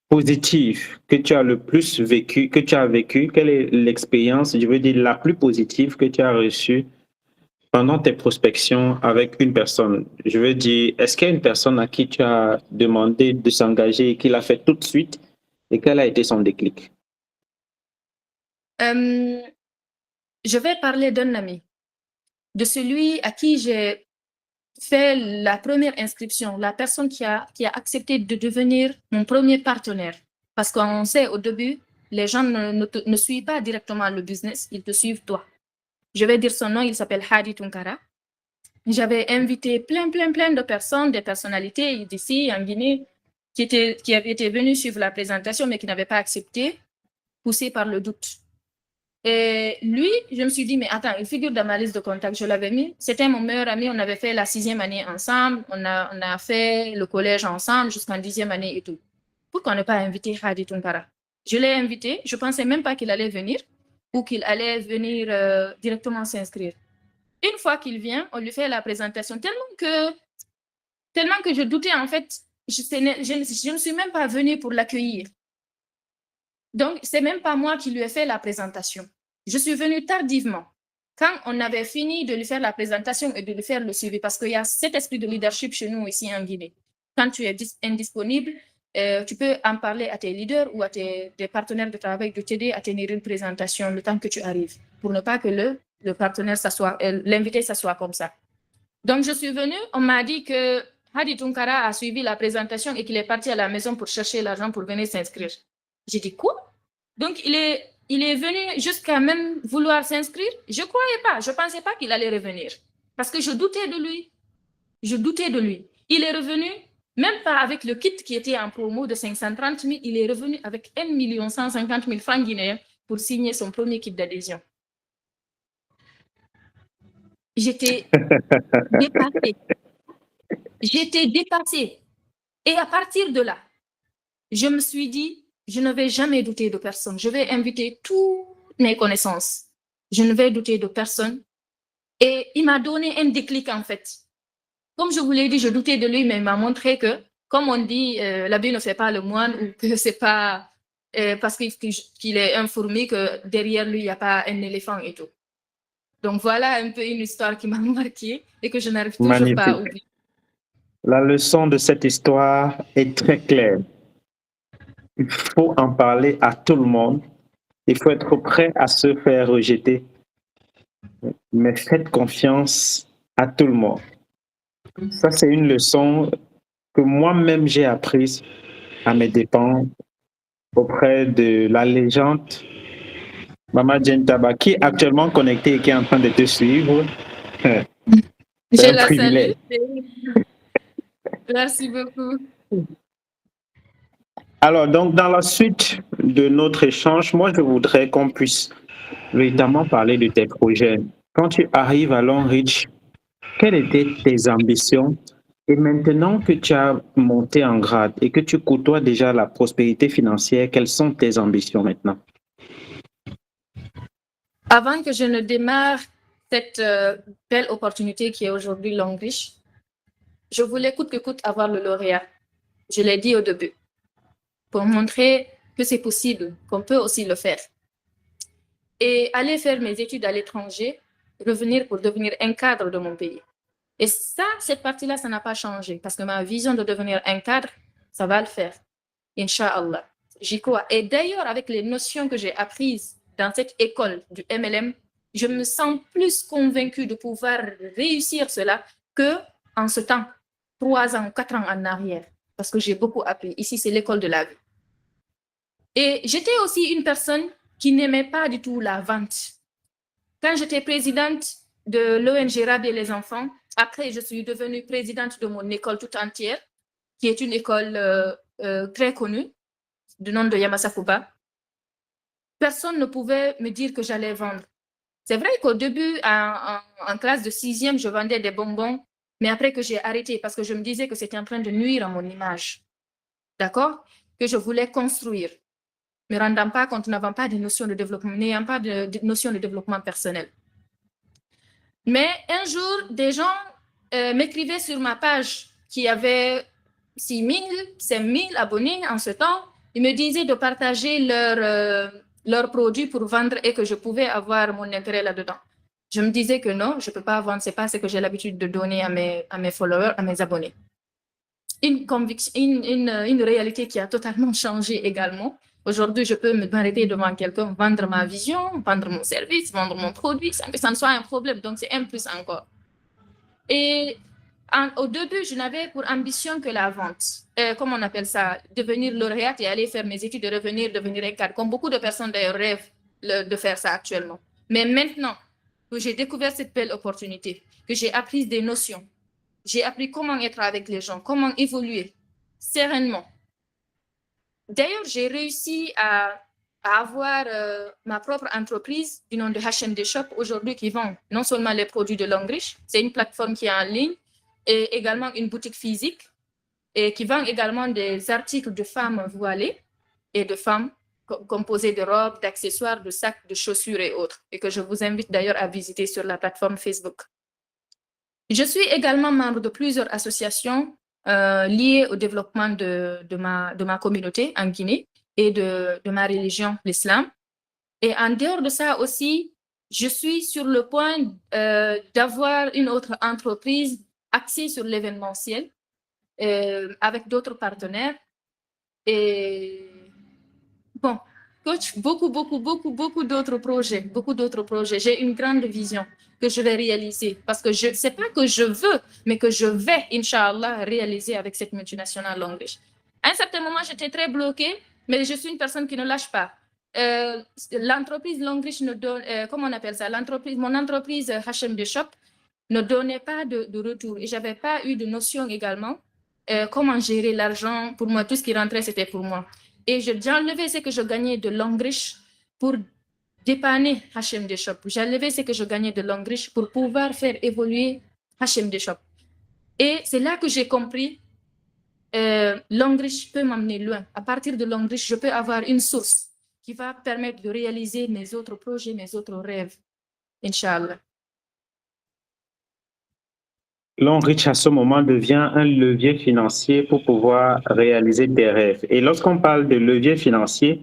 positive que tu as le plus vécu, que tu as vécu? Quelle est l'expérience, je veux dire, la plus positive que tu as reçue pendant tes prospections avec une personne? Je veux dire, est-ce qu'il y a une personne à qui tu as demandé de s'engager et qui l'a fait tout de suite et quel a été son déclic? Je vais parler d'un ami, de celui à qui j'ai fait la première inscription, la personne qui a accepté de devenir mon premier partenaire. Parce qu'on sait au début, les gens ne suivent pas directement le business, ils te suivent toi. Je vais dire son nom, il s'appelle Hadi Tunkara. J'avais invité plein de personnes, des personnalités d'ici, en Guinée, qui avaient été venues suivre la présentation, mais qui n'avaient pas accepté, poussées par le doute. Et lui, je me suis dit, mais attends, il figure dans ma liste de contacts, je l'avais mis. C'était mon meilleur ami, on avait fait la 6e année ensemble, on a fait le collège ensemble jusqu'en 10e année et tout. Pourquoi ne pas inviter Hadi Tunkara? Je l'ai invité, je ne pensais même pas qu'il allait venir ou qu'il allait venir directement s'inscrire. Une fois qu'il vient, on lui fait la présentation tellement que je doutais, en fait, je ne suis même pas venue pour l'accueillir. Donc, ce n'est même pas moi qui lui ai fait la présentation. Je suis venue tardivement, quand on avait fini de lui faire la présentation et de lui faire le suivi, parce qu'il y a cet esprit de leadership chez nous ici en Guinée. Quand tu es indisponible, tu peux en parler à tes leaders ou à tes partenaires de travail de t'aider à tenir une présentation le temps que tu arrives, pour ne pas que le partenaire s'assoie, l'invité s'assoie comme ça. Donc, je suis venue, on m'a dit que Hadi Tunkara a suivi la présentation et qu'il est parti à la maison pour chercher l'argent pour venir s'inscrire. J'ai dit quoi? Donc, il est venu jusqu'à même vouloir s'inscrire. Je ne croyais pas, je ne pensais pas qu'il allait revenir. Parce que je doutais de lui. Il est revenu, même pas avec le kit qui était en promo de 530 000, il est revenu avec 1 150 000 francs guinéens pour signer son premier kit d'adhésion. J'étais dépassée. Et à partir de là, je me suis dit, je ne vais jamais douter de personne. Je vais inviter toutes mes connaissances. Je ne vais douter de personne. Et il m'a donné un déclic, en fait. Comme je vous l'ai dit, je doutais de lui, mais il m'a montré que, comme on dit, l'habit ne fait pas le moine, ou que c'est pas parce qu'il est un fourmi que derrière lui, il n'y a pas un éléphant et tout. Donc voilà un peu une histoire qui m'a marquée et que je n'arrive toujours pas à oublier. La leçon de cette histoire est très claire. Il faut en parler à tout le monde. Il faut être prêt à se faire rejeter. Mais faites confiance à tout le monde. Ça, c'est une leçon que moi-même j'ai apprise à mes dépens auprès de la légende Mama Jane Taba, qui est actuellement connectée et qui est en train de te suivre. Je la salue. Merci beaucoup. Alors, donc, dans la suite de notre échange, moi, je voudrais qu'on puisse véritablement parler de tes projets. Quand tu arrives à Long Ridge, quelles étaient tes ambitions? Et maintenant que tu as monté en grade et que tu côtoies déjà la prospérité financière, quelles sont tes ambitions maintenant? Avant que je ne démarre cette belle opportunité qui est aujourd'hui Long Ridge, je voulais coûte que coûte avoir le lauréat. Je l'ai dit au début, pour montrer que c'est possible, qu'on peut aussi le faire. Et aller faire mes études à l'étranger, revenir pour devenir un cadre de mon pays. Et ça, cette partie-là, ça n'a pas changé, parce que ma vision de devenir un cadre, ça va le faire. Inch'Allah. J'y crois. Et d'ailleurs, avec les notions que j'ai apprises dans cette école du MLM, je me sens plus convaincue de pouvoir réussir cela qu'en ce temps, 3 ans, 4 ans en arrière, parce que j'ai beaucoup appris. Ici, c'est l'école de la vie. Et j'étais aussi une personne qui n'aimait pas du tout la vente. Quand j'étais présidente de l'ONG Rabais les enfants, après, je suis devenue présidente de mon école toute entière, qui est une école très connue, du nom de Yamasakouba. personne ne pouvait me dire que j'allais vendre. C'est vrai qu'au début, en classe de 6e, je vendais des bonbons, mais après que j'ai arrêté parce que je me disais que c'était en train de nuire à mon image. D'accord? Que je voulais construire, me rendant pas compte, n'ayant pas de notion de développement, n'ayant pas de notion de développement personnel. Mais un jour, des gens m'écrivaient sur ma page qui avait 6 000, 5 000 abonnés en ce temps. Ils me disaient de partager leurs produits pour vendre et que je pouvais avoir mon intérêt là-dedans. Je me disais que non, je ne peux pas vendre, ce n'est pas ce que j'ai l'habitude de donner à mes followers, à mes abonnés. Une réalité qui a totalement changé également. Aujourd'hui, je peux m'arrêter devant quelqu'un, vendre ma vision, vendre mon service, vendre mon produit, sans que ça ne soit un problème. Donc, c'est un plus encore. Et au début, je n'avais pour ambition que la vente. Comment on appelle ça? Devenir lauréate et aller faire mes études et revenir devenir un cadre. Comme beaucoup de personnes d'ailleurs rêvent de faire ça actuellement. Mais maintenant que j'ai découvert cette belle opportunité, que j'ai appris des notions, j'ai appris comment être avec les gens, comment évoluer sereinement. D'ailleurs, j'ai réussi à avoir ma propre entreprise du nom de HMD Shop aujourd'hui qui vend non seulement les produits de Longrich, c'est une plateforme qui est en ligne, et également une boutique physique et qui vend également des articles de femmes voilées et de femmes composés de robes, d'accessoires, de sacs, de chaussures et autres, et que je vous invite d'ailleurs à visiter sur la plateforme Facebook. Je suis également membre de plusieurs associations liées au développement de ma communauté en Guinée et de ma religion, l'islam. Et en dehors de ça aussi, je suis sur le point d'avoir une autre entreprise axée sur l'événementiel avec d'autres partenaires. Et bon, coach, beaucoup d'autres projets. J'ai une grande vision que je vais réaliser parce que je sais pas que je veux, mais que je vais, Inch'Allah, réaliser avec cette multinationale Longrich. À un certain moment, j'étais très bloquée, mais je suis une personne qui ne lâche pas. L'entreprise Longrich ne donne, comment on appelle ça? Mon entreprise HMD Shop ne donnait pas de retour et j'avais pas eu de notion également comment gérer l'argent. Pour moi, tout ce qui rentrait, c'était pour moi. Et j'enlevais ce que je gagnais de Longrich pour dépanner HMD Shop. J'enlevais ce que je gagnais de Longrich pour pouvoir faire évoluer HMD Shop. Et c'est là que j'ai compris Longrich peut m'amener loin. À partir de Longrich, je peux avoir une source qui va permettre de réaliser mes autres projets, mes autres rêves. Inch'Allah. Longrich, à ce moment, devient un levier financier pour pouvoir réaliser tes rêves. Et lorsqu'on parle de levier financier,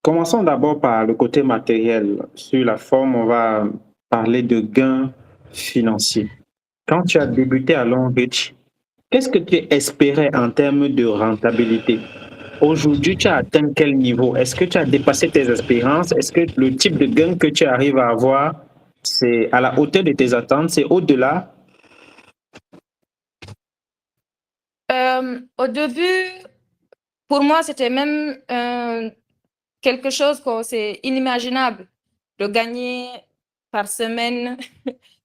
commençons d'abord par le côté matériel. Sur la forme, on va parler de gains financiers. Quand tu as débuté à Longrich, qu'est-ce que tu espérais en termes de rentabilité? Aujourd'hui, tu as atteint quel niveau? Est-ce que tu as dépassé tes espérances? Est-ce que le type de gain que tu arrives à avoir, c'est à la hauteur de tes attentes? C'est au-delà? Au début, pour moi, c'était même quelque chose que c'est inimaginable de gagner par semaine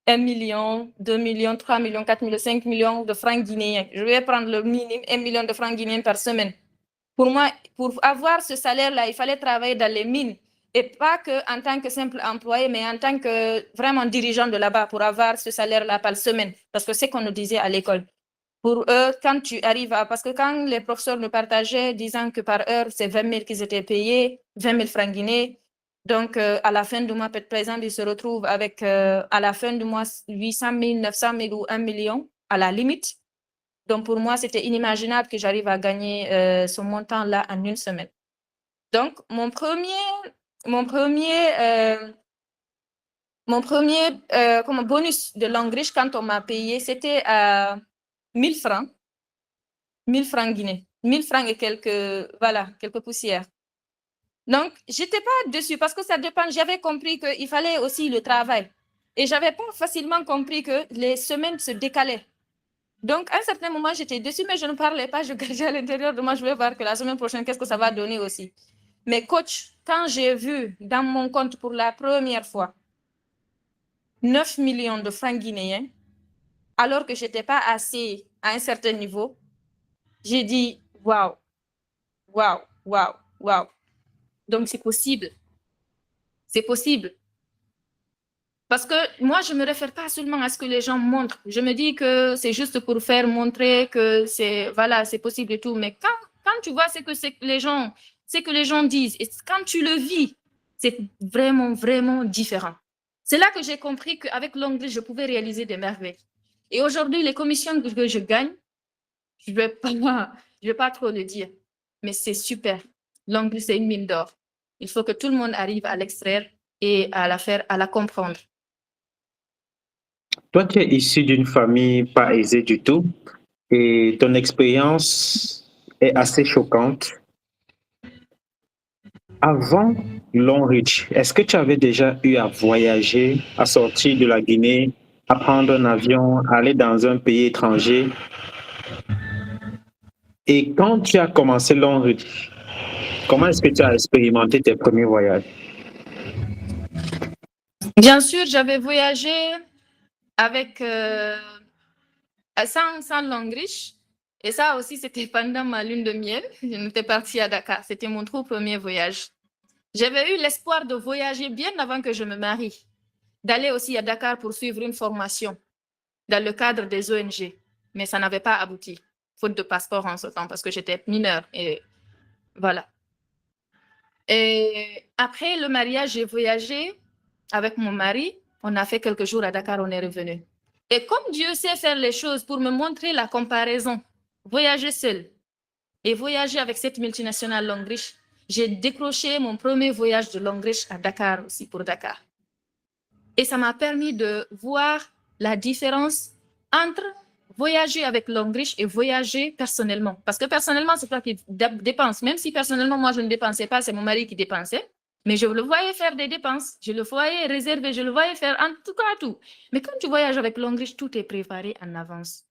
1 million, 2 millions, 3 millions, 4 millions, 5 millions de francs guinéens. Je vais prendre le minimum 1 million de francs guinéens par semaine. Pour moi, pour avoir ce salaire-là, il fallait travailler dans les mines. Et pas qu'en tant que simple employé, mais en tant que vraiment dirigeant de là-bas pour avoir ce salaire-là par semaine. Parce que c'est ce qu'on nous disait à l'école. Pour eux, quand tu arrives à... Parce que quand les professeurs nous partageaient, disant que par heure, c'est 20 000 qu'ils étaient payés, 20 000 francs guinéens. Donc, à la fin du mois, par exemple, ils se retrouvent avec, à la fin du mois, 800 000, 900 000 ou 1 million, à la limite. Donc, pour moi, c'était inimaginable que j'arrive à gagner ce montant-là en une semaine. Donc, mon premier comme bonus de Longrich, quand on m'a payé, c'était à 1000 francs. 1000 francs guinéens. 1000 francs et quelques poussières. Donc, je n'étais pas dessus parce que ça dépend. J'avais compris qu'il fallait aussi le travail. Et je n'avais pas facilement compris que les semaines se décalaient. Donc, à un certain moment, j'étais dessus, mais je ne parlais pas. Je gardais à l'intérieur de moi. Je vais voir que la semaine prochaine, qu'est-ce que ça va donner aussi. Mais coach, quand j'ai vu dans mon compte pour la première fois 9 millions de francs guinéens, alors que je n'étais pas assez à un certain niveau, j'ai dit, waouh, waouh, waouh, waouh. Donc, c'est possible. C'est possible. Parce que moi, je ne me réfère pas seulement à ce que les gens montrent. Je me dis que c'est juste pour faire montrer que c'est possible et tout. Mais quand tu vois ce que les gens disent, et quand tu le vis, c'est vraiment, vraiment différent. C'est là que j'ai compris qu'avec l'anglais, je pouvais réaliser des merveilles. Et aujourd'hui, les commissions que je gagne, je vais pas trop le dire, mais c'est super. L'anglais, c'est une mine d'or. Il faut que tout le monde arrive à l'extraire et à la comprendre. Toi, tu es issu d'une famille pas aisée du tout et ton expérience est assez choquante. Avant Long Reach, est-ce que tu avais déjà eu à voyager, à sortir de la Guinée, à prendre un avion, aller dans un pays étranger? Et quand tu as commencé Long Reach, comment est-ce que tu as expérimenté tes premiers voyages? Bien sûr, j'avais voyagé avec sans langue riche. Et ça aussi, c'était pendant ma lune de miel. Je étais partie à Dakar. C'était mon tout premier voyage. J'avais eu l'espoir de voyager bien avant que je me marie, d'aller aussi à Dakar pour suivre une formation dans le cadre des ONG. Mais ça n'avait pas abouti, faute de passeport en ce temps, parce que j'étais mineure. Et voilà. Et après le mariage, j'ai voyagé avec mon mari. On a fait quelques jours à Dakar, on est revenu. Et comme Dieu sait faire les choses pour me montrer la comparaison, voyager seul et voyager avec cette multinationale Longrich, j'ai décroché mon premier voyage de Longrich à Dakar aussi pour Dakar. Et ça m'a permis de voir la différence entre voyager avec Longrich et voyager personnellement. Parce que personnellement, c'est toi qui dépenses. Même si personnellement, moi, je ne dépensais pas, c'est mon mari qui dépensait. Mais je le voyais faire des dépenses, je le voyais réserver, je le voyais faire en tout cas tout. Mais quand tu voyages avec Longrich, tout est préparé en avance.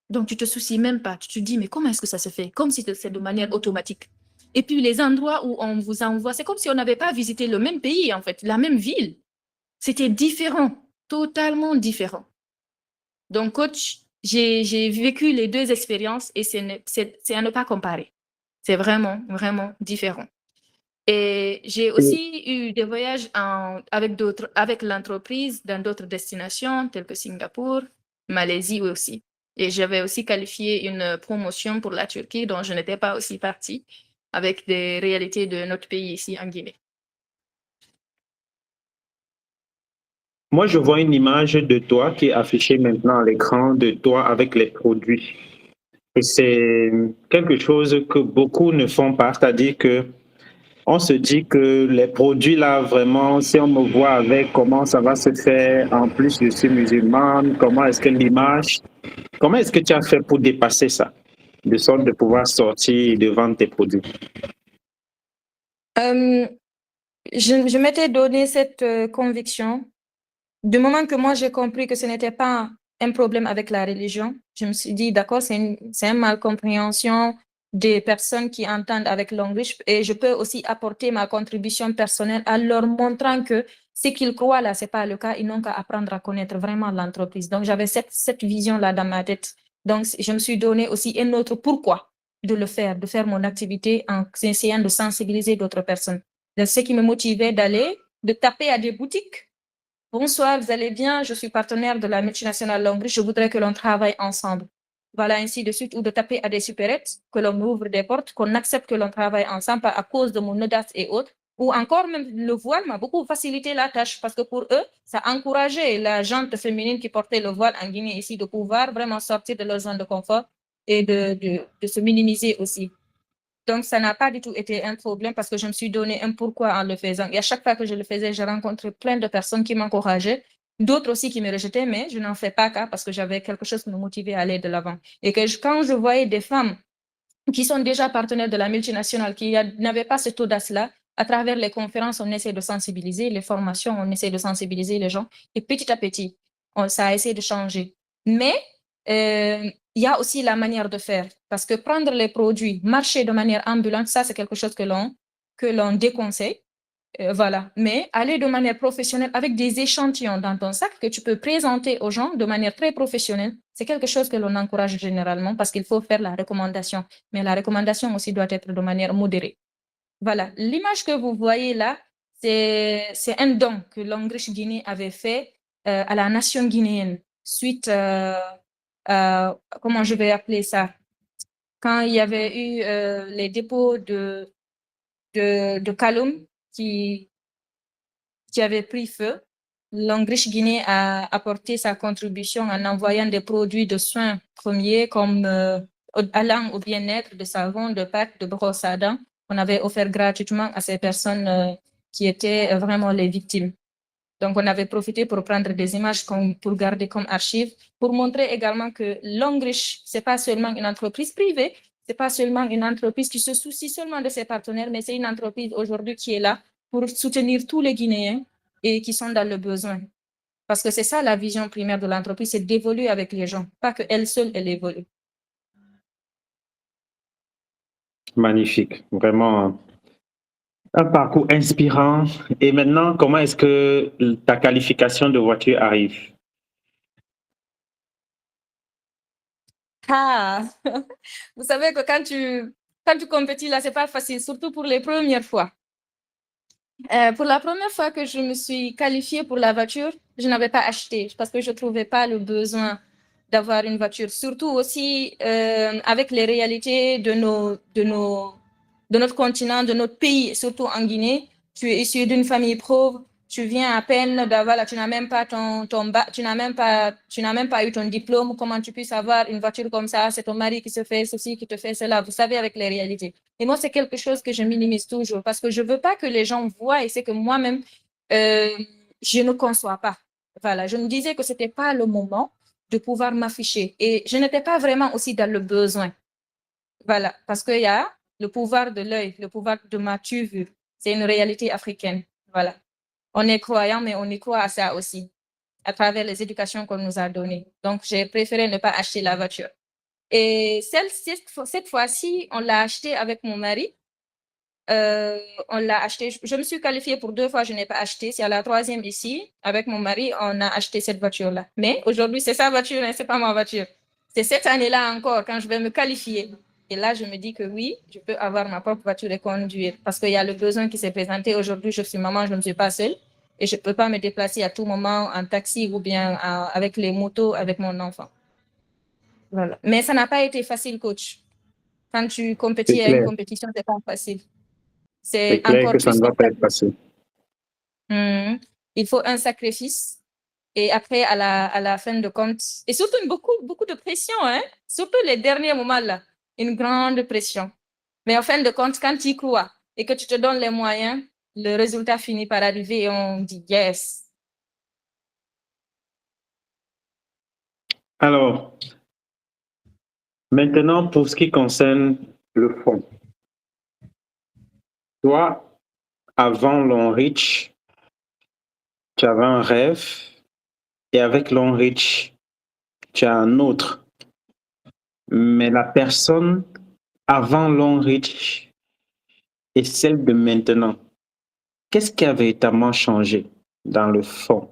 Donc, tu te soucies même pas. Tu te dis, mais comment est-ce que ça se fait? Comme si c'est de manière automatique. Et puis, les endroits où on vous envoie, c'est comme si on n'avait pas visité le même pays, en fait, la même ville. C'était différent, totalement différent. Donc, coach, j'ai vécu les deux expériences et c'est à ne pas comparer. C'est vraiment, vraiment différent. Et j'ai aussi eu des voyages avec l'entreprise dans d'autres destinations, telles que Singapour, Malaisie aussi. Et j'avais aussi qualifié une promotion pour la Turquie, dont je n'étais pas aussi partie, avec des réalités de notre pays ici en Guinée. Moi, je vois une image de toi qui est affichée maintenant à l'écran de toi avec les produits. Et c'est quelque chose que beaucoup ne font pas, c'est-à-dire que on se dit que les produits là, vraiment, si on me voit avec, comment ça va se faire? En plus, je suis musulmane, comment est-ce que l'image, comment est-ce que tu as fait pour dépasser ça, de sorte de pouvoir sortir et de vendre tes produits? Je m'étais donné cette conviction. Du moment que moi j'ai compris que ce n'était pas un problème avec la religion, je me suis dit, d'accord, c'est une malcompréhension des personnes qui entendent avec l'anglais et je peux aussi apporter ma contribution personnelle en leur montrant que ce qu'ils croient là, c'est pas le cas, ils n'ont qu'à apprendre à connaître vraiment l'entreprise. Donc, j'avais cette vision-là dans ma tête. Donc, je me suis donné aussi un autre pourquoi de faire mon activité en essayant de sensibiliser d'autres personnes. Donc, ce qui me motivait de taper à des boutiques. Bonsoir, vous allez bien? Je suis partenaire de la multinationale Longrich. Je voudrais que l'on travaille ensemble. Voilà, ainsi de suite, ou de taper à des supérettes, que l'on ouvre des portes, qu'on accepte que l'on travaille ensemble à cause de mon audace et autres. Ou encore, même le voile m'a beaucoup facilité la tâche parce que pour eux, ça encourageait la gente féminine qui portait le voile en Guinée ici de pouvoir vraiment sortir de leur zone de confort et de se minimiser aussi. Donc, ça n'a pas du tout été un problème parce que je me suis donné un pourquoi en le faisant. Et à chaque fois que je le faisais, j'ai rencontré plein de personnes qui m'encourageaient, d'autres aussi qui me rejetaient, mais je n'en fais pas cas parce que j'avais quelque chose qui me motivait à aller de l'avant. Et que quand je voyais des femmes qui sont déjà partenaires de la multinationale, qui n'avaient pas cette audace-là, à travers les conférences, on essaie de sensibiliser, les formations, on essaie de sensibiliser les gens. Et petit à petit, ça a essayé de changer. Mais il y a aussi la manière de faire. Parce que prendre les produits, marcher de manière ambulante, ça, c'est quelque chose que l'on déconseille. Voilà. Mais aller de manière professionnelle avec des échantillons dans ton sac que tu peux présenter aux gens de manière très professionnelle, c'est quelque chose que l'on encourage généralement parce qu'il faut faire la recommandation. Mais la recommandation aussi doit être de manière modérée. Voilà, l'image que vous voyez là, c'est un don que l'Hongrie Guinée avait fait à la nation guinéenne suite, comment je vais appeler ça, quand il y avait eu les dépôts de Kaloum qui avait pris feu. L'Hongrie Guinée a apporté sa contribution en envoyant des produits de soins premiers comme allant au bien-être, de savon, de pâte, de brosse à dents. On avait offert gratuitement à ces personnes qui étaient vraiment les victimes. Donc, on avait profité pour prendre des images pour garder comme archives, pour montrer également que l'Hongrie, c'est pas seulement une entreprise privée, c'est pas seulement une entreprise qui se soucie seulement de ses partenaires, mais c'est une entreprise aujourd'hui qui est là pour soutenir tous les Guinéens et qui sont dans le besoin. Parce que c'est ça la vision primaire de l'entreprise, c'est d'évoluer avec les gens, pas qu'elle seule, elle évolue. Magnifique, vraiment un parcours inspirant. Et maintenant, comment est-ce que ta qualification de voiture arrive? Ah, vous savez que quand tu compétis là, c'est pas facile, surtout pour les premières fois. Pour la première fois que je me suis qualifiée pour la voiture, je n'avais pas acheté parce que je ne trouvais pas le besoin d'avoir une voiture. Surtout aussi avec les réalités de notre continent, de notre pays, surtout en Guinée. Tu es issu d'une famille pauvre, tu viens à peine d'avoir, tu n'as même pas tu n'as même pas eu ton diplôme. Comment tu puisses avoir une voiture comme ça? C'est ton mari qui se fait ceci, qui te fait cela. Vous savez, avec les réalités. Et moi, c'est quelque chose que je minimise toujours parce que je veux pas que les gens voient et c'est que moi-même, je ne conçois pas. Voilà, je me disais que c'était pas le moment de pouvoir m'afficher et je n'étais pas vraiment aussi dans le besoin. Voilà, parce qu'il y a le pouvoir de l'œil, le pouvoir de ma vue. C'est une réalité africaine. Voilà. On est croyant, mais on y croit à ça aussi, à travers les éducations qu'on nous a données. Donc, j'ai préféré ne pas acheter la voiture. Et cette fois-ci, on l'a acheté avec mon mari. On l'a acheté. Je me suis qualifiée pour 2 fois, je n'ai pas acheté. C'est à la 3e ici. Avec mon mari, on a acheté cette voiture-là. Mais aujourd'hui, c'est sa voiture, hein, c'est pas ma voiture. C'est cette année-là encore, quand je vais me qualifier. Et là, je me dis que oui, je peux avoir ma propre voiture et conduire. Parce qu'il y a le besoin qui s'est présenté. Aujourd'hui, je suis maman, je ne suis pas seule. Et je ne peux pas me déplacer à tout moment en taxi ou bien avec les motos avec mon enfant. Voilà. Mais ça n'a pas été facile, coach. Quand tu compétis à une compétition, c'est pas facile. C'est clair que ça ne va pas être facile. Il faut un sacrifice. Et après, à la fin de compte, et surtout beaucoup de pression, hein? Surtout les derniers moments là, une grande pression. Mais en fin de compte, quand tu y crois et que tu te donnes les moyens, le résultat finit par arriver et on dit yes. Alors, maintenant, pour ce qui concerne le fond. Toi, avant Long Reach, tu avais un rêve et avec Long Reach, tu as un autre. Mais la personne avant Long Reach et celle de maintenant, qu'est-ce qui a véritablement changé dans le fond?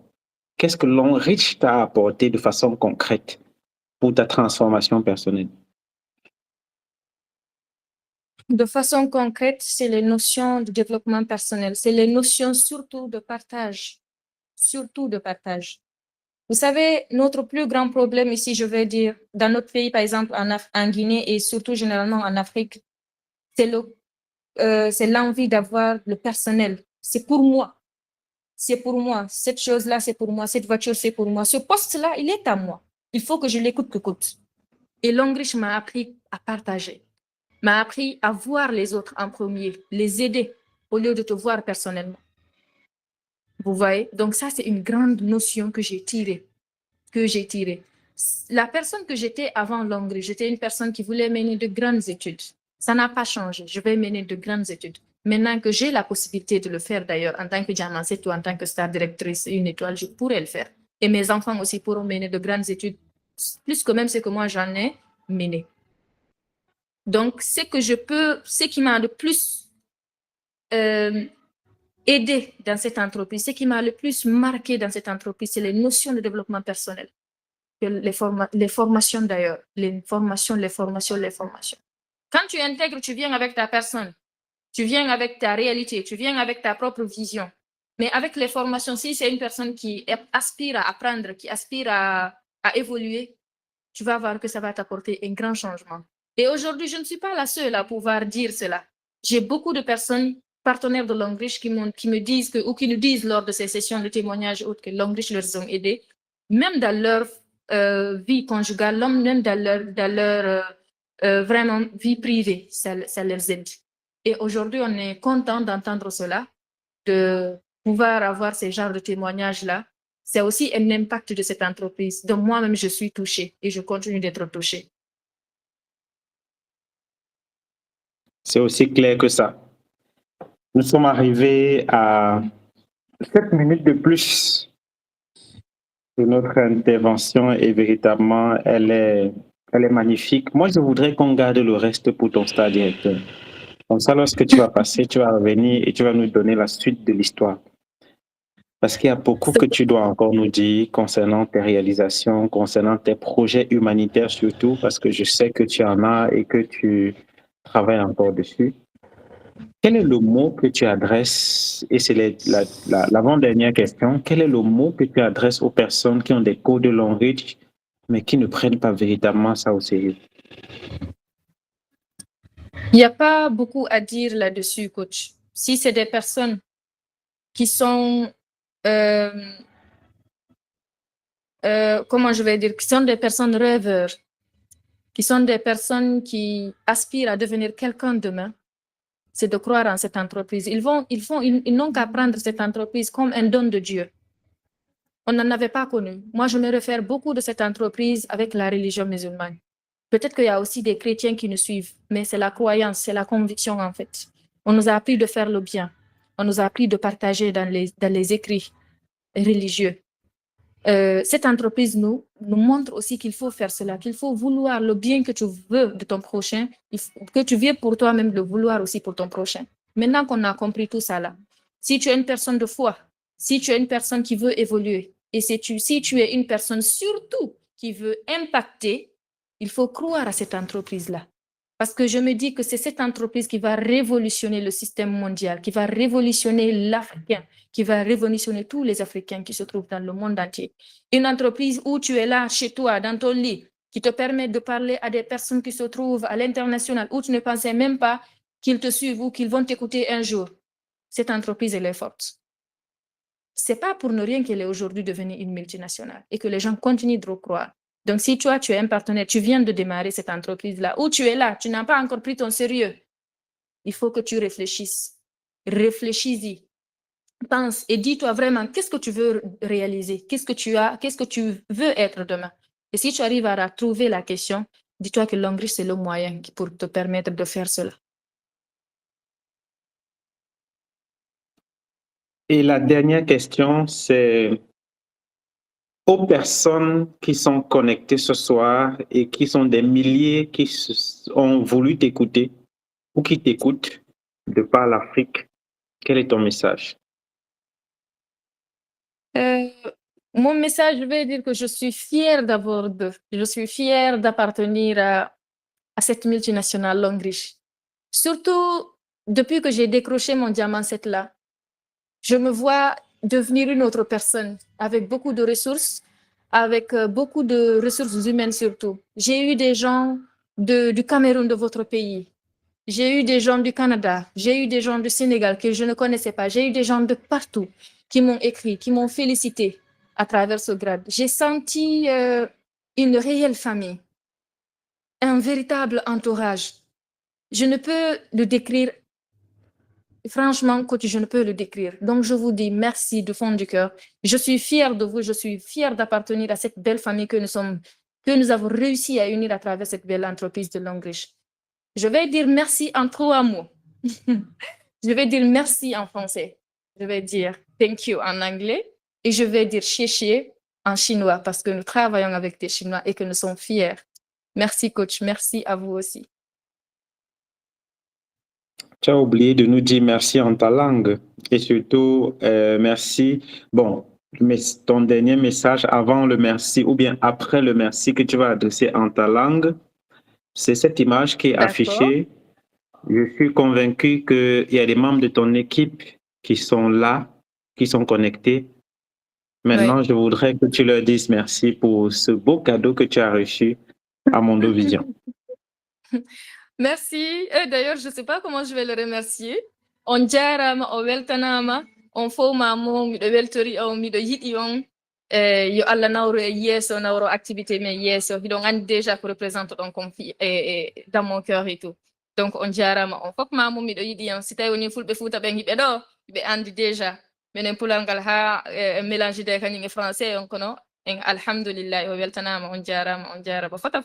Qu'est-ce que Long Reach t'a apporté de façon concrète pour ta transformation personnelle? De façon concrète, c'est les notions de développement personnel, c'est les notions surtout de partage, surtout de partage. Vous savez, notre plus grand problème ici, je vais dire, dans notre pays, par exemple, en Guinée et surtout généralement en Afrique, c'est l'envie d'avoir le personnel. C'est pour moi. C'est pour moi. Cette chose-là, c'est pour moi. Cette voiture, c'est pour moi. Ce poste-là, il est à moi. Il faut que je l'écoute que coûte. Et Longrich m'a appris à partager, m'a appris à voir les autres en premier, les aider au lieu de te voir personnellement. Vous voyez? Donc ça, c'est une grande notion que j'ai tirée. La personne que j'étais avant Longrich, j'étais une personne qui voulait mener de grandes études. Ça n'a pas changé. Je vais mener de grandes études. Maintenant que j'ai la possibilité de le faire d'ailleurs en tant que diamantiste ou en tant que star directrice une étoile, je pourrais le faire. Et mes enfants aussi pourront mener de grandes études, plus que même ce que moi j'en ai mené. Donc, ce qui m'a le plus aidé dans cette entreprise, ce qui m'a le plus marqué dans cette entreprise, c'est les notions de développement personnel. Les formations d'ailleurs, les formations. Quand tu intègres, tu viens avec ta personne. Tu viens avec ta réalité, tu viens avec ta propre vision. Mais avec les formations, si c'est une personne qui aspire à apprendre, qui aspire à évoluer, tu vas voir que ça va t'apporter un grand changement. Et aujourd'hui, je ne suis pas la seule à pouvoir dire cela. J'ai beaucoup de personnes, partenaires de Longrich, qui me disent ou qui nous disent lors de ces sessions de témoignages autres que Longrich leur ont aidés, même dans leur vie conjugale, même dans leur vraiment vie privée, ça les aide. Et aujourd'hui, on est content d'entendre cela, de pouvoir avoir ces genres de témoignages-là. C'est aussi un impact de cette entreprise. Donc, moi-même, je suis touchée et je continue d'être touchée. C'est aussi clair que ça. Nous sommes arrivés à 7 minutes de plus de notre intervention et véritablement, elle est magnifique. Moi, je voudrais qu'on garde le reste pour ton stade directeur. Comme ça, lorsque tu vas passer, tu vas revenir et tu vas nous donner la suite de l'histoire. Parce qu'il y a beaucoup que tu dois encore nous dire concernant tes réalisations, concernant tes projets humanitaires surtout, parce que je sais que tu en as et que tu travailles encore dessus. Quel est le mot que tu adresses, et c'est l'avant-dernière question, quel est le mot que tu adresses aux personnes qui ont des cours de Longrich, mais qui ne prennent pas véritablement ça au sérieux? Il n'y a pas beaucoup à dire là-dessus, coach. Si c'est des personnes qui sont, comment je vais dire, qui sont des personnes rêveurs, qui sont des personnes qui aspirent à devenir quelqu'un demain, c'est de croire en cette entreprise. Ils n'ont qu'à prendre cette entreprise comme un don de Dieu. On n'en avait pas connu. Moi, je me réfère beaucoup de cette entreprise avec la religion musulmane. Peut-être qu'il y a aussi des chrétiens qui nous suivent, mais c'est la croyance, c'est la conviction en fait. On nous a appris de faire le bien. On nous a appris de partager dans les écrits religieux. Cette entreprise nous montre aussi qu'il faut faire cela, qu'il faut vouloir le bien que tu veux de ton prochain, que tu veux pour toi-même le vouloir aussi pour ton prochain. Maintenant qu'on a compris tout ça là, si tu es une personne de foi, si tu es une personne qui veut évoluer, et si tu es une personne surtout qui veut impacter, il faut croire à cette entreprise-là. Parce que je me dis que c'est cette entreprise qui va révolutionner le système mondial, qui va révolutionner l'Africain, qui va révolutionner tous les Africains qui se trouvent dans le monde entier. Une entreprise où tu es là, chez toi, dans ton lit, qui te permet de parler à des personnes qui se trouvent à l'international, où tu ne pensais même pas qu'ils te suivent ou qu'ils vont t'écouter un jour. Cette entreprise, elle est forte. C'est pas pour ne rien qu'elle est aujourd'hui devenue une multinationale et que les gens continuent de croire. Donc, si toi, tu es un partenaire, tu viens de démarrer cette entreprise-là, ou tu es là, tu n'as pas encore pris ton sérieux, il faut que tu réfléchisses. Réfléchis-y. Pense et dis-toi vraiment, qu'est-ce que tu veux réaliser? Qu'est-ce que tu veux être demain? Et si tu arrives à trouver la question, dis-toi que Longrich, c'est le moyen pour te permettre de faire cela. Et la dernière question, c'est aux personnes qui sont connectées ce soir et qui sont des milliers qui ont voulu t'écouter ou qui t'écoutent de par l'Afrique, quel est ton message? Mon message, je vais dire que je suis fière d'avoir d'eux. Je suis fière d'appartenir à cette multinationale Longrich. Surtout depuis que j'ai décroché mon diamant 7 là, je me vois devenir une autre personne avec beaucoup de ressources, avec beaucoup de ressources humaines surtout. J'ai eu des gens du Cameroun, de votre pays. J'ai eu des gens du Canada. J'ai eu des gens du Sénégal que je ne connaissais pas. J'ai eu des gens de partout qui m'ont écrit, qui m'ont félicité à travers ce grade. J'ai senti une réelle famille, un véritable entourage. Je ne peux le décrire. Franchement, coach, je ne peux le décrire. Donc, je vous dis merci du fond du cœur. Je suis fière de vous. Je suis fière d'appartenir à cette belle famille que nous avons réussi à unir à travers cette belle entreprise de Longrich. Je vais dire merci en 3 mots. Je vais dire merci en français. Je vais dire thank you en anglais. Et je vais dire xie en chinois parce que nous travaillons avec des Chinois et que nous sommes fiers. Merci, coach. Merci à vous aussi. Tu as oublié de nous dire merci en ta langue et surtout merci. Bon, mais ton dernier message avant le merci ou bien après le merci que tu vas adresser en ta langue, c'est cette image qui est affichée Je suis convaincu qu'il y a des membres de ton équipe qui sont là, qui sont connectés. Maintenant, je voudrais que tu leur dises merci pour ce beau cadeau que tu as reçu à Mondo Vision. Merci. D'ailleurs, je ne sais pas comment je vais le remercier. On jarama, o weltanama, on fowmamo, miɗo weltori on, miɗo yiɗi on. Yo Allah nawro e yeeso, nawro activité men yeeso. Hiɗon andi déjà ko représente ɗon comme dans mon cœur et tout. Donc on jarama, on fof mamo miɗo yiɗi on. Si tawi woni fulɓe Fuuta ɓen hiɓe ɗo, ɓe andi déjà. Minen pulal ngal ha mélange de kañum e français on kono. En alhamdulillah, o weltanama, on jarama, fota.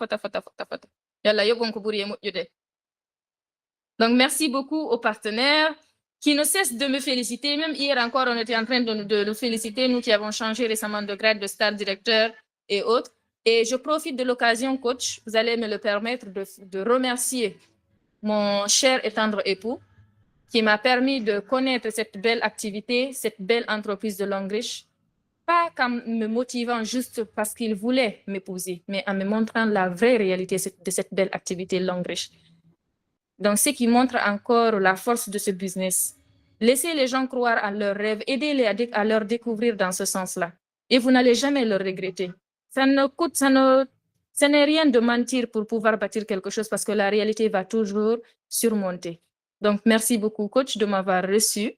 Yalla yoɓon ko ɓuri e moƴƴude. Donc, merci beaucoup aux partenaires qui ne cessent de me féliciter. Même hier encore, on était en train de nous féliciter, nous qui avons changé récemment de grade de star directeur et autres. Et je profite de l'occasion, coach, vous allez me le permettre de remercier mon cher et tendre époux qui m'a permis de connaître cette belle activité, cette belle entreprise de Longrich, pas comme me motivant juste parce qu'il voulait m'épouser, mais en me montrant la vraie réalité de cette belle activité Longrich. Donc, ce qui montre encore la force de ce business. Laissez les gens croire à leurs rêves, aidez-les à leur découvrir dans ce sens-là. Et vous n'allez jamais le regretter. Ça n'est rien de mentir pour pouvoir bâtir quelque chose parce que la réalité va toujours surmonter. Donc, merci beaucoup, coach, de m'avoir reçu,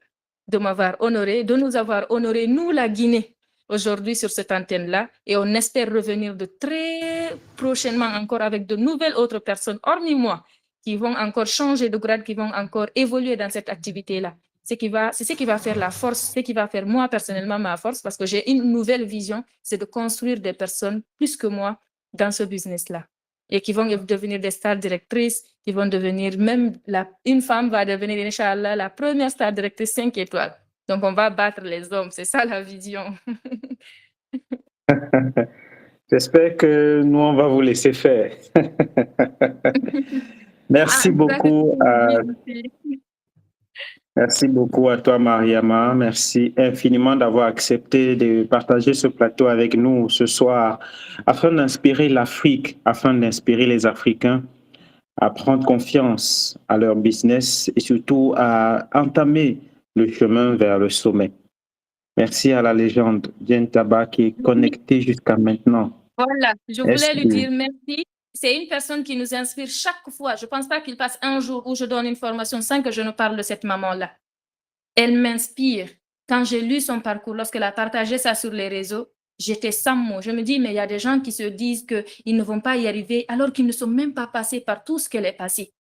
de m'avoir honoré, de nous avoir honoré, nous, la Guinée, aujourd'hui sur cette antenne-là. Et on espère revenir de très prochainement encore avec de nouvelles autres personnes, hormis moi, qui vont encore changer de grade, qui vont encore évoluer dans cette activité-là. C'est ce qui va faire la force, ce qui va faire moi personnellement ma force, parce que j'ai une nouvelle vision, c'est de construire des personnes plus que moi dans ce business-là. Et qui vont devenir des stars directrices, qui vont devenir même, une femme va devenir, Inch'Allah, la première star directrice 5 étoiles. Donc on va battre les hommes, c'est ça la vision. J'espère que nous, on va vous laisser faire. Merci beaucoup. Merci beaucoup à toi, Mariama. Merci infiniment d'avoir accepté de partager ce plateau avec nous ce soir afin d'inspirer l'Afrique, afin d'inspirer les Africains à prendre confiance à leur business et surtout à entamer le chemin vers le sommet. Merci à la légende Diène Taba qui est connectée jusqu'à maintenant. Voilà, je voulais lui dire merci. C'est une personne qui nous inspire chaque fois. Je ne pense pas qu'il passe un jour où je donne une formation sans que je ne parle de cette maman-là. Elle m'inspire. Quand j'ai lu son parcours, lorsqu'elle a partagé ça sur les réseaux, j'étais sans mots. Je me dis, mais il y a des gens qui se disent qu'ils ne vont pas y arriver alors qu'ils ne sont même pas passés par tout ce qu'elle est passée.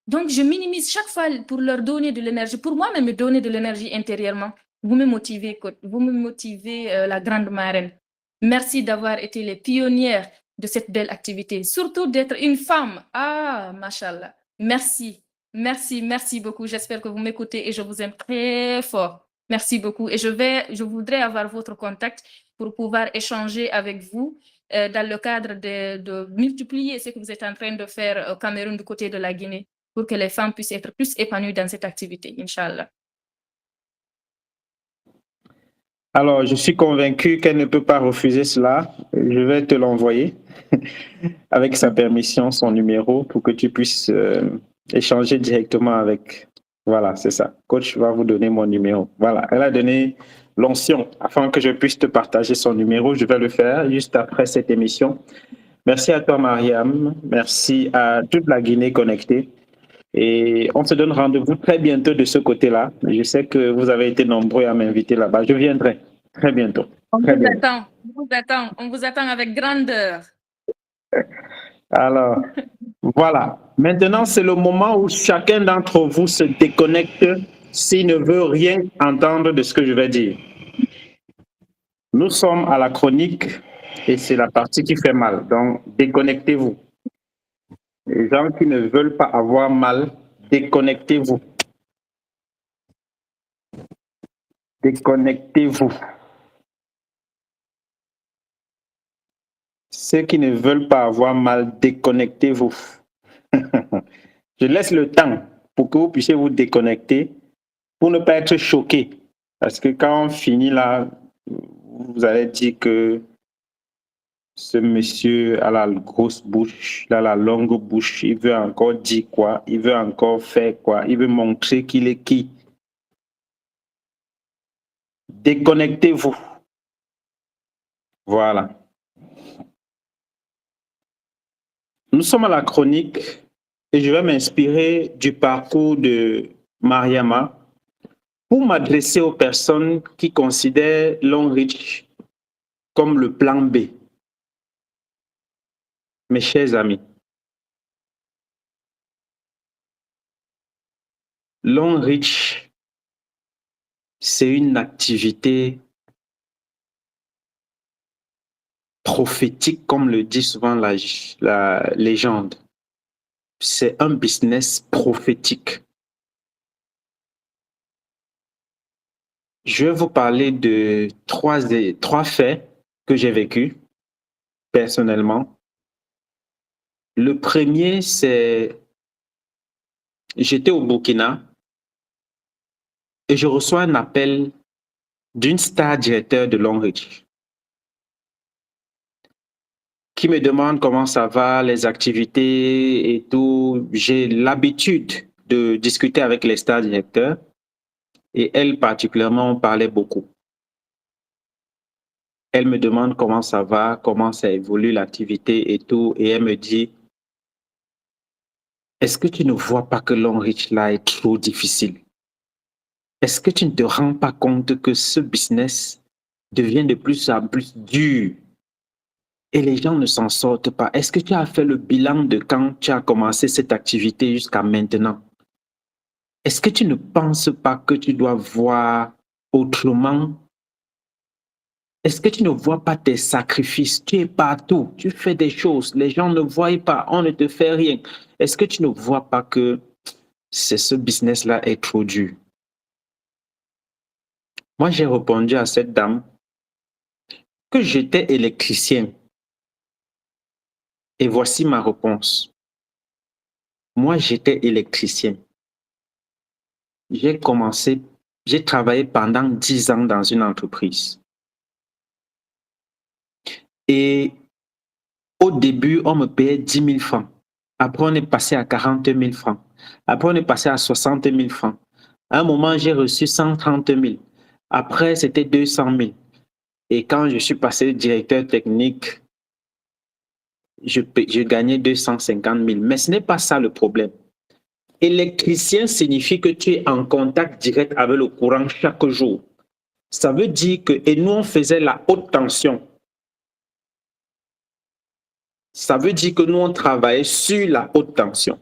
Donc, je minimise chaque fois pour leur donner de l'énergie, pour moi-même me donner de l'énergie intérieurement. Vous me motivez, la grande marraine. Merci d'avoir été les pionnières de cette belle activité, surtout d'être une femme. Ah, mashallah. Merci, merci beaucoup. J'espère que vous m'écoutez et je vous aime très fort. Merci beaucoup. Et je voudrais avoir votre contact pour pouvoir échanger avec vous dans le cadre de multiplier ce que vous êtes en train de faire au Cameroun du côté de la Guinée pour que les femmes puissent être plus épanouies dans cette activité, Inch'Allah. Alors, je suis convaincu qu'elle ne peut pas refuser cela. Je vais te l'envoyer avec sa permission, son numéro, pour que tu puisses échanger directement avec... Voilà, c'est ça. Coach va vous donner mon numéro. Voilà, elle a donné l'onction afin que je puisse te partager son numéro. Je vais le faire juste après cette émission. Merci à toi, Mariam. Merci à toute la Guinée connectée. Et on se donne rendez-vous très bientôt de ce côté-là. Je sais que vous avez été nombreux à m'inviter là-bas. Je viendrai très bientôt. On vous attend avec grandeur. Alors, voilà. Maintenant, c'est le moment où chacun d'entre vous se déconnecte s'il ne veut rien entendre de ce que je vais dire. Nous sommes à la chronique et c'est la partie qui fait mal. Donc, déconnectez-vous. Les gens qui ne veulent pas avoir mal, déconnectez-vous. Déconnectez-vous. Ceux qui ne veulent pas avoir mal, déconnectez-vous. Je laisse le temps pour que vous puissiez vous déconnecter pour ne pas être choqué. Parce que quand on finit là, vous allez dire que Ce monsieur a la grosse bouche, il a la longue bouche, il veut encore dire quoi, il veut encore faire quoi, il veut montrer qu'il est qui. Déconnectez-vous. Voilà. Nous sommes à la chronique et je vais m'inspirer du parcours de Mariama pour m'adresser aux personnes qui considèrent Long Reach comme le plan B. Mes chers amis, Long Reach, c'est une activité prophétique, comme le dit souvent la légende. C'est un business prophétique. Je vais vous parler de trois faits que j'ai vécus personnellement. Le premier, c'est j'étais au Burkina et je reçois un appel d'une star directeur de Long Reach qui me demande comment ça va, les activités et tout. J'ai l'habitude de discuter avec les stars directeurs et elle particulièrement parlait beaucoup. Elle me demande comment ça va, comment ça évolue l'activité et tout, et elle me dit, est-ce que tu ne vois pas que Long Reach là est trop difficile? Est-ce que tu ne te rends pas compte que ce business devient de plus en plus dur et les gens ne s'en sortent pas? Est-ce que tu as fait le bilan de quand tu as commencé cette activité jusqu'à maintenant? Est-ce que tu ne penses pas que tu dois voir autrement? Est-ce que tu ne vois pas tes sacrifices? Tu es partout, tu fais des choses, les gens ne voient pas, on ne te fait rien. Est-ce que tu ne vois pas que ce business-là est trop dur? Moi, j'ai répondu à cette dame que j'étais électricien. Et voici ma réponse. Moi, j'étais électricien. J'ai travaillé pendant 10 ans dans une entreprise. Et au début, on me payait 10 000 francs. Après, on est passé à 40 000 francs. Après, on est passé à 60 000 francs. À un moment, j'ai reçu 130 000. Après, c'était 200 000. Et quand je suis passé directeur technique, je gagnais 250 000. Mais ce n'est pas ça le problème. Électricien signifie que tu es en contact direct avec le courant chaque jour. Ça veut dire que, et nous, on faisait la haute tension. Ça veut dire que nous, on travaillait sur la haute tension.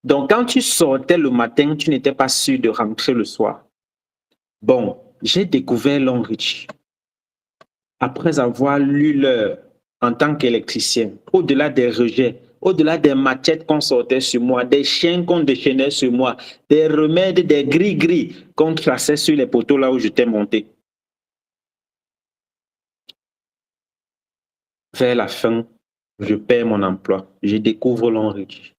Donc, quand tu sortais le matin, tu n'étais pas sûr de rentrer le soir. Bon, j'ai découvert Long Reach après avoir lu l'heure en tant qu'électricien, au-delà des rejets, au-delà des machettes qu'on sortait sur moi, des chiens qu'on déchaînait sur moi, des remèdes, des gris-gris qu'on traçait sur les poteaux là où j'étais monté. Vers la fin, je perds mon emploi. Je découvre Long Reach.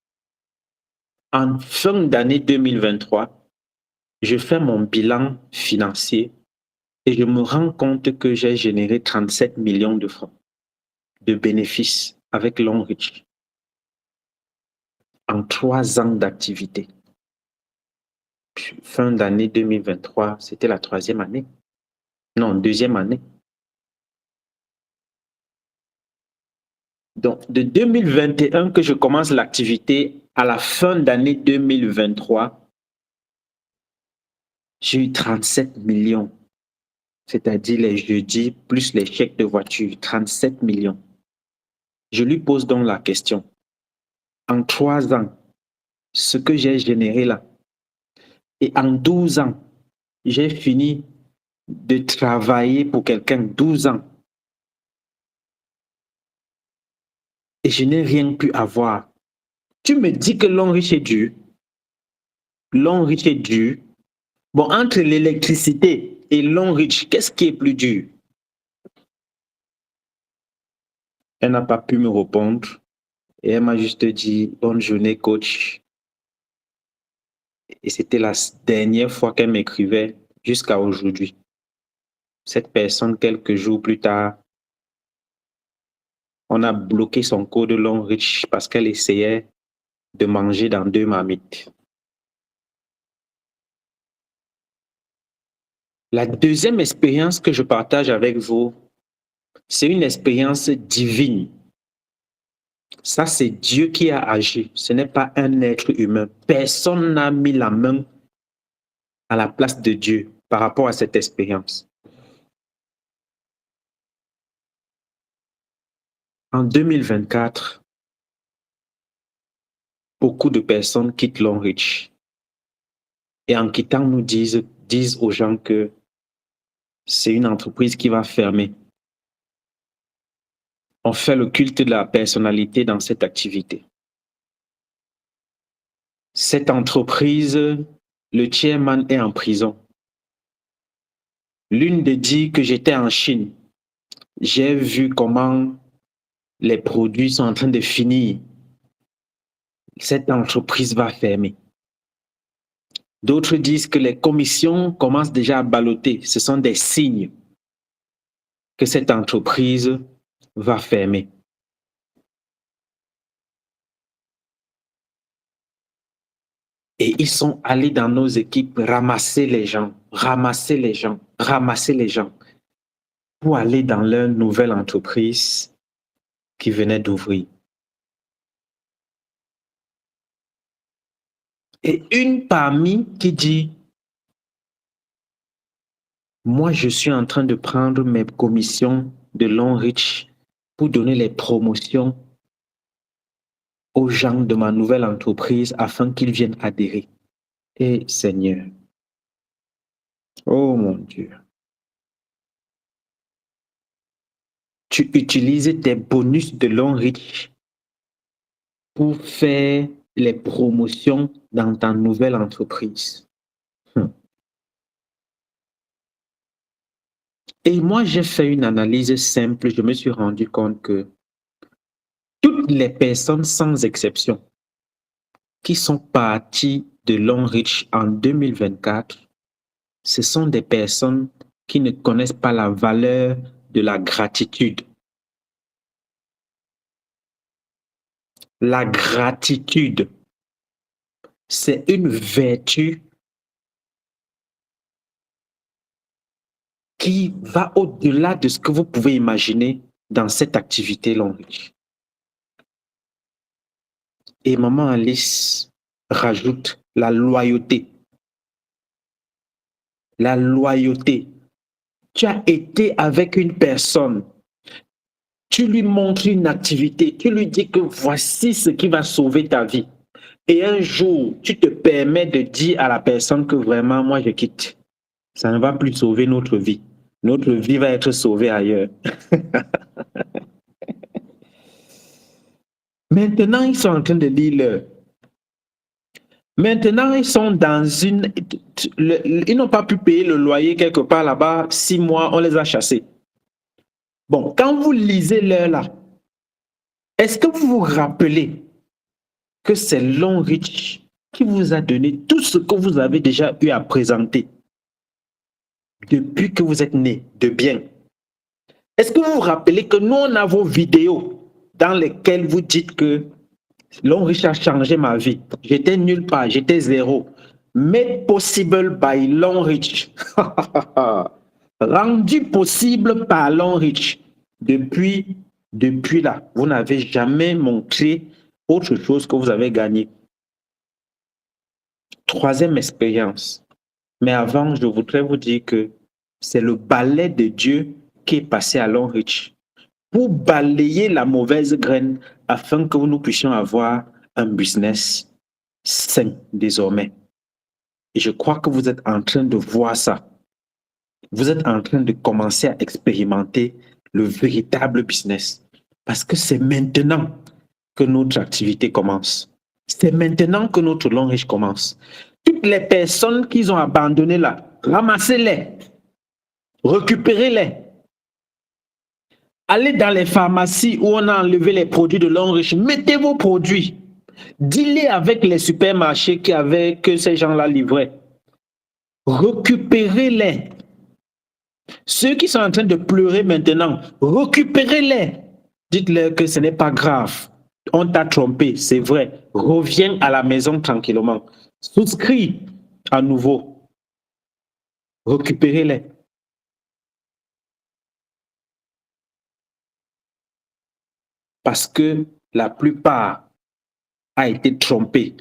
En fin d'année 2023, je fais mon bilan financier et je me rends compte que j'ai généré 37 millions de francs de bénéfices avec Long Reach en 3 ans d'activité. Fin d'année 2023, c'était la 3e année. Non, 2e année. Donc, de 2021 que je commence l'activité à la fin d'année 2023, j'ai eu 37 millions, c'est-à-dire les jeudis plus les chèques de voiture, 37 millions. Je lui pose donc la question. En 3 ans, ce que j'ai généré là, et en 12 ans, j'ai fini de travailler pour quelqu'un 12 ans. Et je n'ai rien pu avoir. Tu me dis que Long Reach est dur. Long Reach est dur. Bon, entre l'électricité et Long Reach, qu'est-ce qui est plus dur? Elle n'a pas pu me répondre. Et elle m'a juste dit, bonne journée, coach. Et c'était la dernière fois qu'elle m'écrivait jusqu'à aujourd'hui. Cette personne, quelques jours plus tard, on a bloqué son code Longreach parce qu'elle essayait de manger dans 2 marmites. La deuxième expérience que je partage avec vous, c'est une expérience divine. Ça, c'est Dieu qui a agi. Ce n'est pas un être humain. Personne n'a mis la main à la place de Dieu par rapport à cette expérience. En 2024, beaucoup de personnes quittent Longreach. Et en quittant, nous disent aux gens que c'est une entreprise qui va fermer. On fait le culte de la personnalité dans cette activité. Cette entreprise, le chairman est en prison. L'une des dit que j'étais en Chine. J'ai vu comment les produits sont en train de finir. Cette entreprise va fermer. D'autres disent que les commissions commencent déjà à balloter. Ce sont des signes que cette entreprise va fermer. Et ils sont allés dans nos équipes ramasser les gens pour aller dans leur nouvelle entreprise qui venait d'ouvrir. Et une parmi qui dit, moi je suis en train de prendre mes commissions de Longreach pour donner les promotions aux gens de ma nouvelle entreprise afin qu'ils viennent adhérer. Et Seigneur, oh mon Dieu, tu utilises tes bonus de Longreach pour faire les promotions dans ta nouvelle entreprise. Et moi, j'ai fait une analyse simple. Je me suis rendu compte que toutes les personnes, sans exception, qui sont parties de Longreach en 2024, ce sont des personnes qui ne connaissent pas la valeur de la gratitude. La gratitude, c'est une vertu qui va au-delà de ce que vous pouvez imaginer dans cette activité Longreach. Et Maman Alice rajoute la loyauté. La loyauté. Tu as été avec une personne, tu lui montres une activité, tu lui dis que voici ce qui va sauver ta vie. Et un jour, tu te permets de dire à la personne que vraiment, moi, je quitte. Ça ne va plus sauver notre vie. Notre vie va être sauvée ailleurs. Maintenant, ils sont en train de lire l'heure. Maintenant, ils sont dans une... Ils n'ont pas pu payer le loyer quelque part là-bas. 6 mois, on les a chassés. Bon, quand vous lisez l'heure là, est-ce que vous vous rappelez que c'est Longreach qui vous a donné tout ce que vous avez déjà eu à présenter depuis que vous êtes né de bien? Est-ce que vous vous rappelez que nous, on a vos vidéos dans lesquelles vous dites que Longreach a changé ma vie. J'étais nulle part, j'étais zéro. Made possible by Longreach. Rendu possible par Longreach. Depuis là, vous n'avez jamais montré autre chose que vous avez gagné. Troisième expérience. Mais avant, je voudrais vous dire que c'est le balai de Dieu qui est passé à Longreach pour balayer la mauvaise graine afin que nous puissions avoir un business sain désormais. Et je crois que vous êtes en train de voir ça. Vous êtes en train de commencer à expérimenter le véritable business. Parce que c'est maintenant que notre activité commence. C'est maintenant que notre Longreach commence. Toutes les personnes qui ont abandonné là, ramassez-les, récupérez-les. Allez dans les pharmacies où on a enlevé les produits de Longreach, mettez vos produits. Dealez avec les supermarchés que ces gens-là livraient. Récupérez-les. Ceux qui sont en train de pleurer maintenant, récupérez-les. Dites-leur que ce n'est pas grave. On t'a trompé, c'est vrai. Reviens à la maison tranquillement. Souscris à nouveau. Récupérez-les. Parce que la plupart a été trompée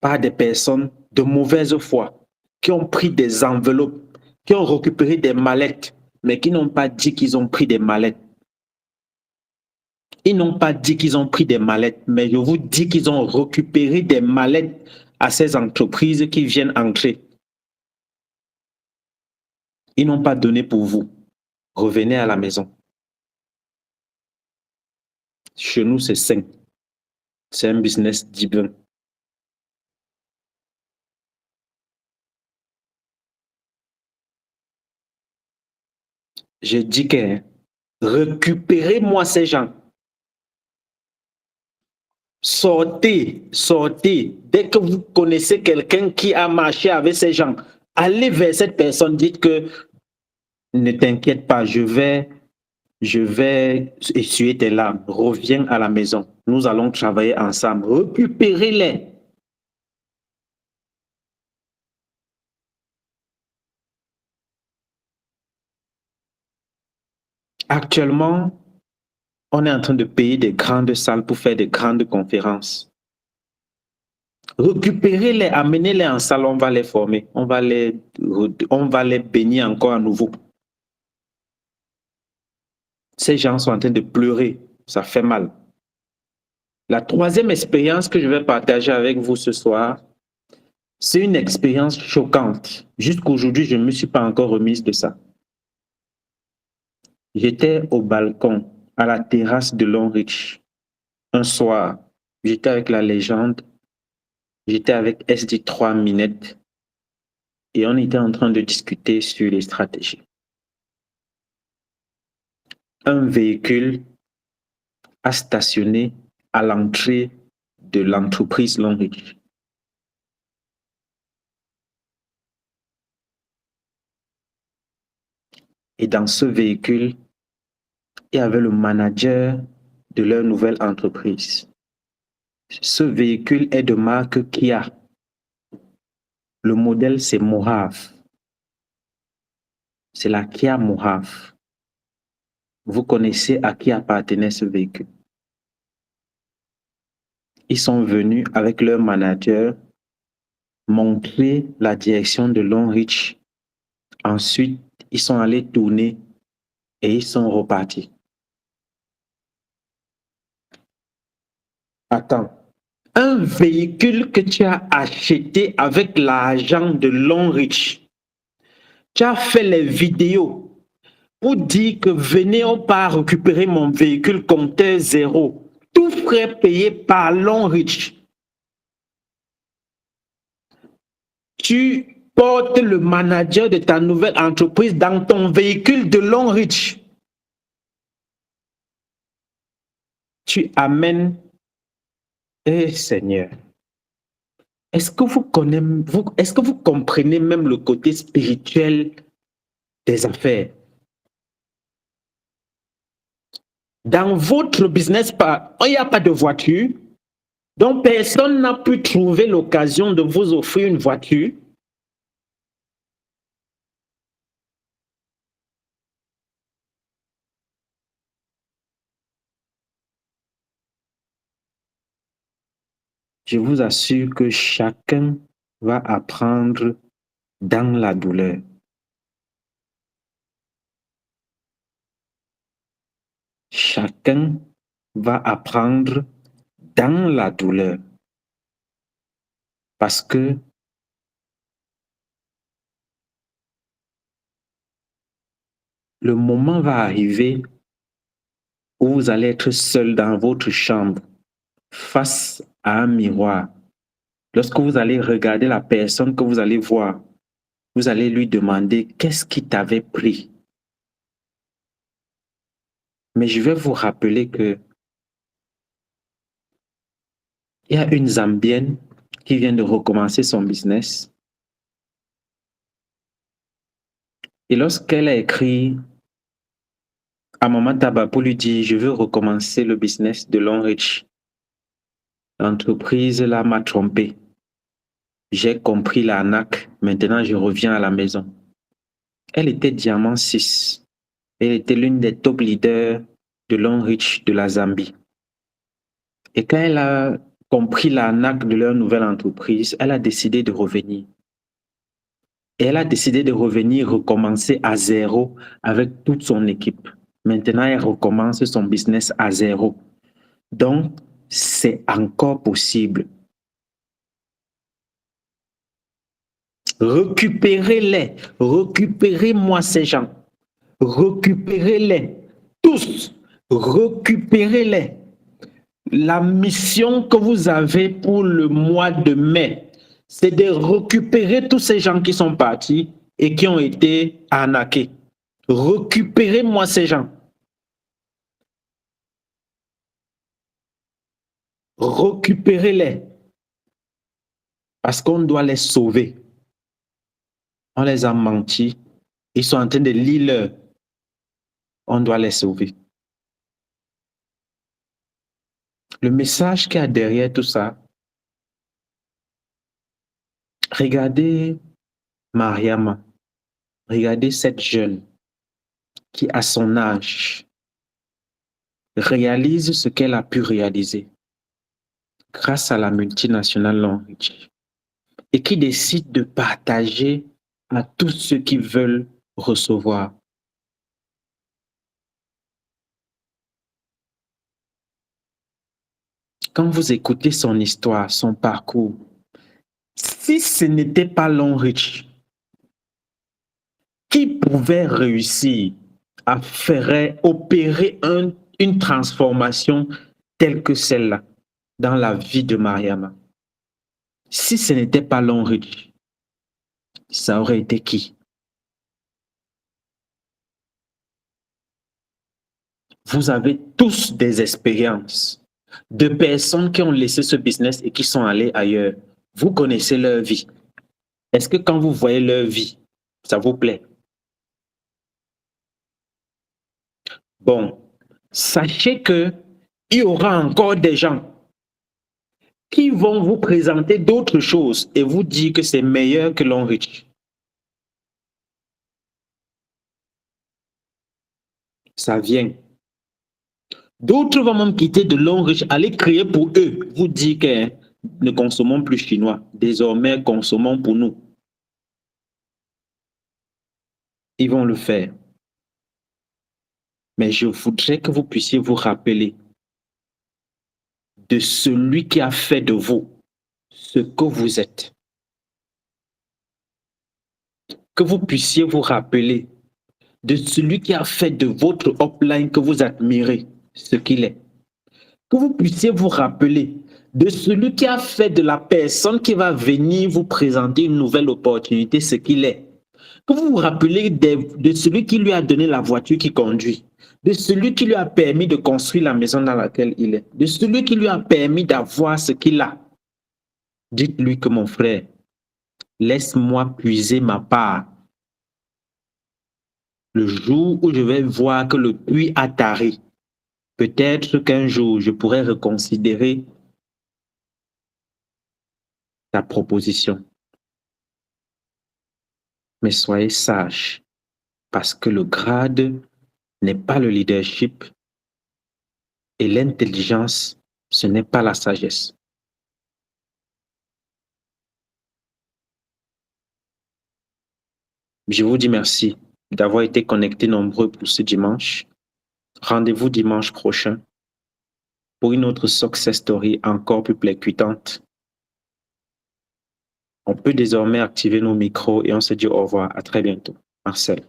par des personnes de mauvaise foi qui ont pris des enveloppes, qui ont récupéré des mallettes, mais qui n'ont pas dit qu'ils ont pris des mallettes. Ils n'ont pas dit qu'ils ont pris des mallettes, mais je vous dis qu'ils ont récupéré des mallettes à ces entreprises qui viennent entrer. Ils n'ont pas donné pour vous. Revenez à la maison. Chez nous, c'est sain. C'est un business divin. Je dis que récupérez-moi ces gens. Sortez, sortez. Dès que vous connaissez quelqu'un qui a marché avec ces gens, allez vers cette personne, dites que ne t'inquiète pas, je vais essuyer tes larmes. Reviens à la maison. Nous allons travailler ensemble. Récupérez-les. Actuellement, on est en train de payer des grandes salles pour faire des grandes conférences. Récupérez-les, amenez-les en salle, on va les former. On va les bénir encore à nouveau. Ces gens sont en train de pleurer. Ça fait mal. La troisième expérience que je vais partager avec vous ce soir, c'est une expérience choquante. Jusqu'aujourd'hui, je ne me suis pas encore remise de ça. J'étais au balcon, à la terrasse de Longreach. Un soir, j'étais avec la légende, j'étais avec SD3 Minette et on était en train de discuter sur les stratégies. Un véhicule a stationné à l'entrée de l'entreprise Longreach. Et dans ce véhicule, il y avait le manager de leur nouvelle entreprise. Ce véhicule est de marque Kia. Le modèle, c'est Mojave. C'est la Kia Mojave. Vous connaissez à qui appartenait ce véhicule. Ils sont venus avec leur manager montrer la direction de Longreach. Ensuite, ils sont allés tourner et ils sont repartis. Attends. Un véhicule que tu as acheté avec l'argent de Longreach, tu as fait les vidéos pour dire que venez, on part récupérer mon véhicule compteur zéro, tout frais payé par Longreach. Tu portes le manager de ta nouvelle entreprise dans ton véhicule de Longreach. Tu amènes. Eh Seigneur, est-ce que vous comprenez même le côté spirituel des affaires? Dans votre business, il n'y a pas de voiture, donc personne n'a pu trouver l'occasion de vous offrir une voiture. Je vous assure que chacun va apprendre dans la douleur. Chacun va apprendre dans la douleur. Parce que le moment va arriver où vous allez être seul dans votre chambre, face à un miroir. Lorsque vous allez regarder la personne que vous allez voir, vous allez lui demander qu'est-ce qui t'avait pris. Mais je vais vous rappeler que il y a une Zambienne qui vient de recommencer son business. Et lorsqu'elle a écrit à Maman Taba pour lui dire, je veux recommencer le business de Longreach. L'entreprise là m'a trompé. J'ai compris l'arnaque. Maintenant, je reviens à la maison. Elle était diamant 6. Elle était l'une des top leaders de Longreach de la Zambie. Et quand elle a compris l'arnaque de leur nouvelle entreprise, elle a décidé de revenir. Et elle a décidé de revenir recommencer à zéro avec toute son équipe. Maintenant, elle recommence son business à zéro. Donc, c'est encore possible. Récupérez-les. Récupérez-moi ces gens. Récupérez-les. Tous. Récupérez-les. La mission que vous avez pour le mois de mai, c'est de récupérer tous ces gens qui sont partis et qui ont été arnaqués. Récupérez-moi ces gens. Récupérez-les. Parce qu'on doit les sauver. On les a menti. Ils sont en train de lire leur. On doit les sauver. Le message qu'il y a derrière tout ça, regardez Mariama. Regardez cette jeune qui, à son âge, réalise ce qu'elle a pu réaliser grâce à la multinationale Longreach et qui décide de partager à tous ceux qui veulent recevoir. Quand vous écoutez son histoire, son parcours, si ce n'était pas Longreach, qui pouvait réussir à faire opérer une transformation telle que celle-là dans la vie de Mariama? Si ce n'était pas Longreach, ça aurait été qui? Vous avez tous des expériences de personnes qui ont laissé ce business et qui sont allées ailleurs. Vous connaissez leur vie. Est-ce que quand vous voyez leur vie, ça vous plaît? Bon, sachez qu'il y aura encore des gens qui vont vous présenter d'autres choses et vous dire que c'est meilleur que Longreach. Ça vient. D'autres vont même quitter de Longreach, aller créer pour eux, vous dire que ne consommons plus chinois, désormais consommons pour nous. Ils vont le faire. Mais je voudrais que vous puissiez vous rappeler de celui qui a fait de vous ce que vous êtes. Que vous puissiez vous rappeler de celui qui a fait de votre upline que vous admirez ce qu'il est. Que vous puissiez vous rappeler de celui qui a fait de la personne qui va venir vous présenter une nouvelle opportunité ce qu'il est. Que vous vous rappelez de celui qui lui a donné la voiture qui conduit, de celui qui lui a permis de construire la maison dans laquelle il est, de celui qui lui a permis d'avoir ce qu'il a. Dites-lui que mon frère, laisse-moi puiser ma part. Le jour où je vais voir que le puits a tari, peut-être qu'un jour je pourrai reconsidérer ta proposition. Mais soyez sages, parce que le grade n'est pas le leadership et l'intelligence, ce n'est pas la sagesse. Je vous dis merci d'avoir été connectés nombreux pour ce dimanche. Rendez-vous dimanche prochain pour une autre success story encore plus percutante. On peut désormais activer nos micros et on se dit au revoir. À très bientôt. Marcel.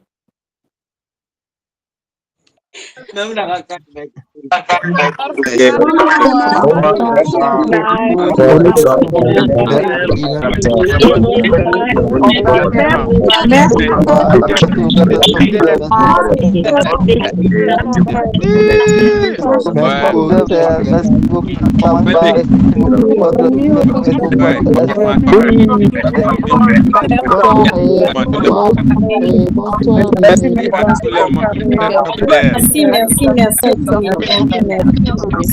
merci, merci, merci.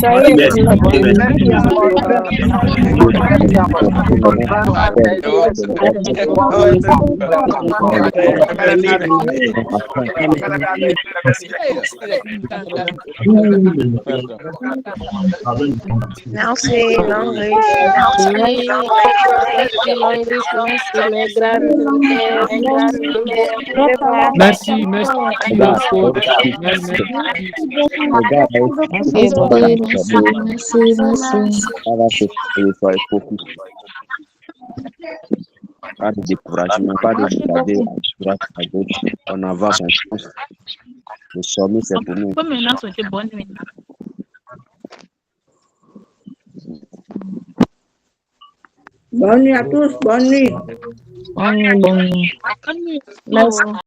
Soyez Merci, longue vie. Merci, merci beaucoup. Pas de découragement, pas de regarder à droite, à gauche. On avance, on fonce. Le sommet, c'est pour nous. bonne nuit à tous, bonne nuit. Bonne nuit. Merci.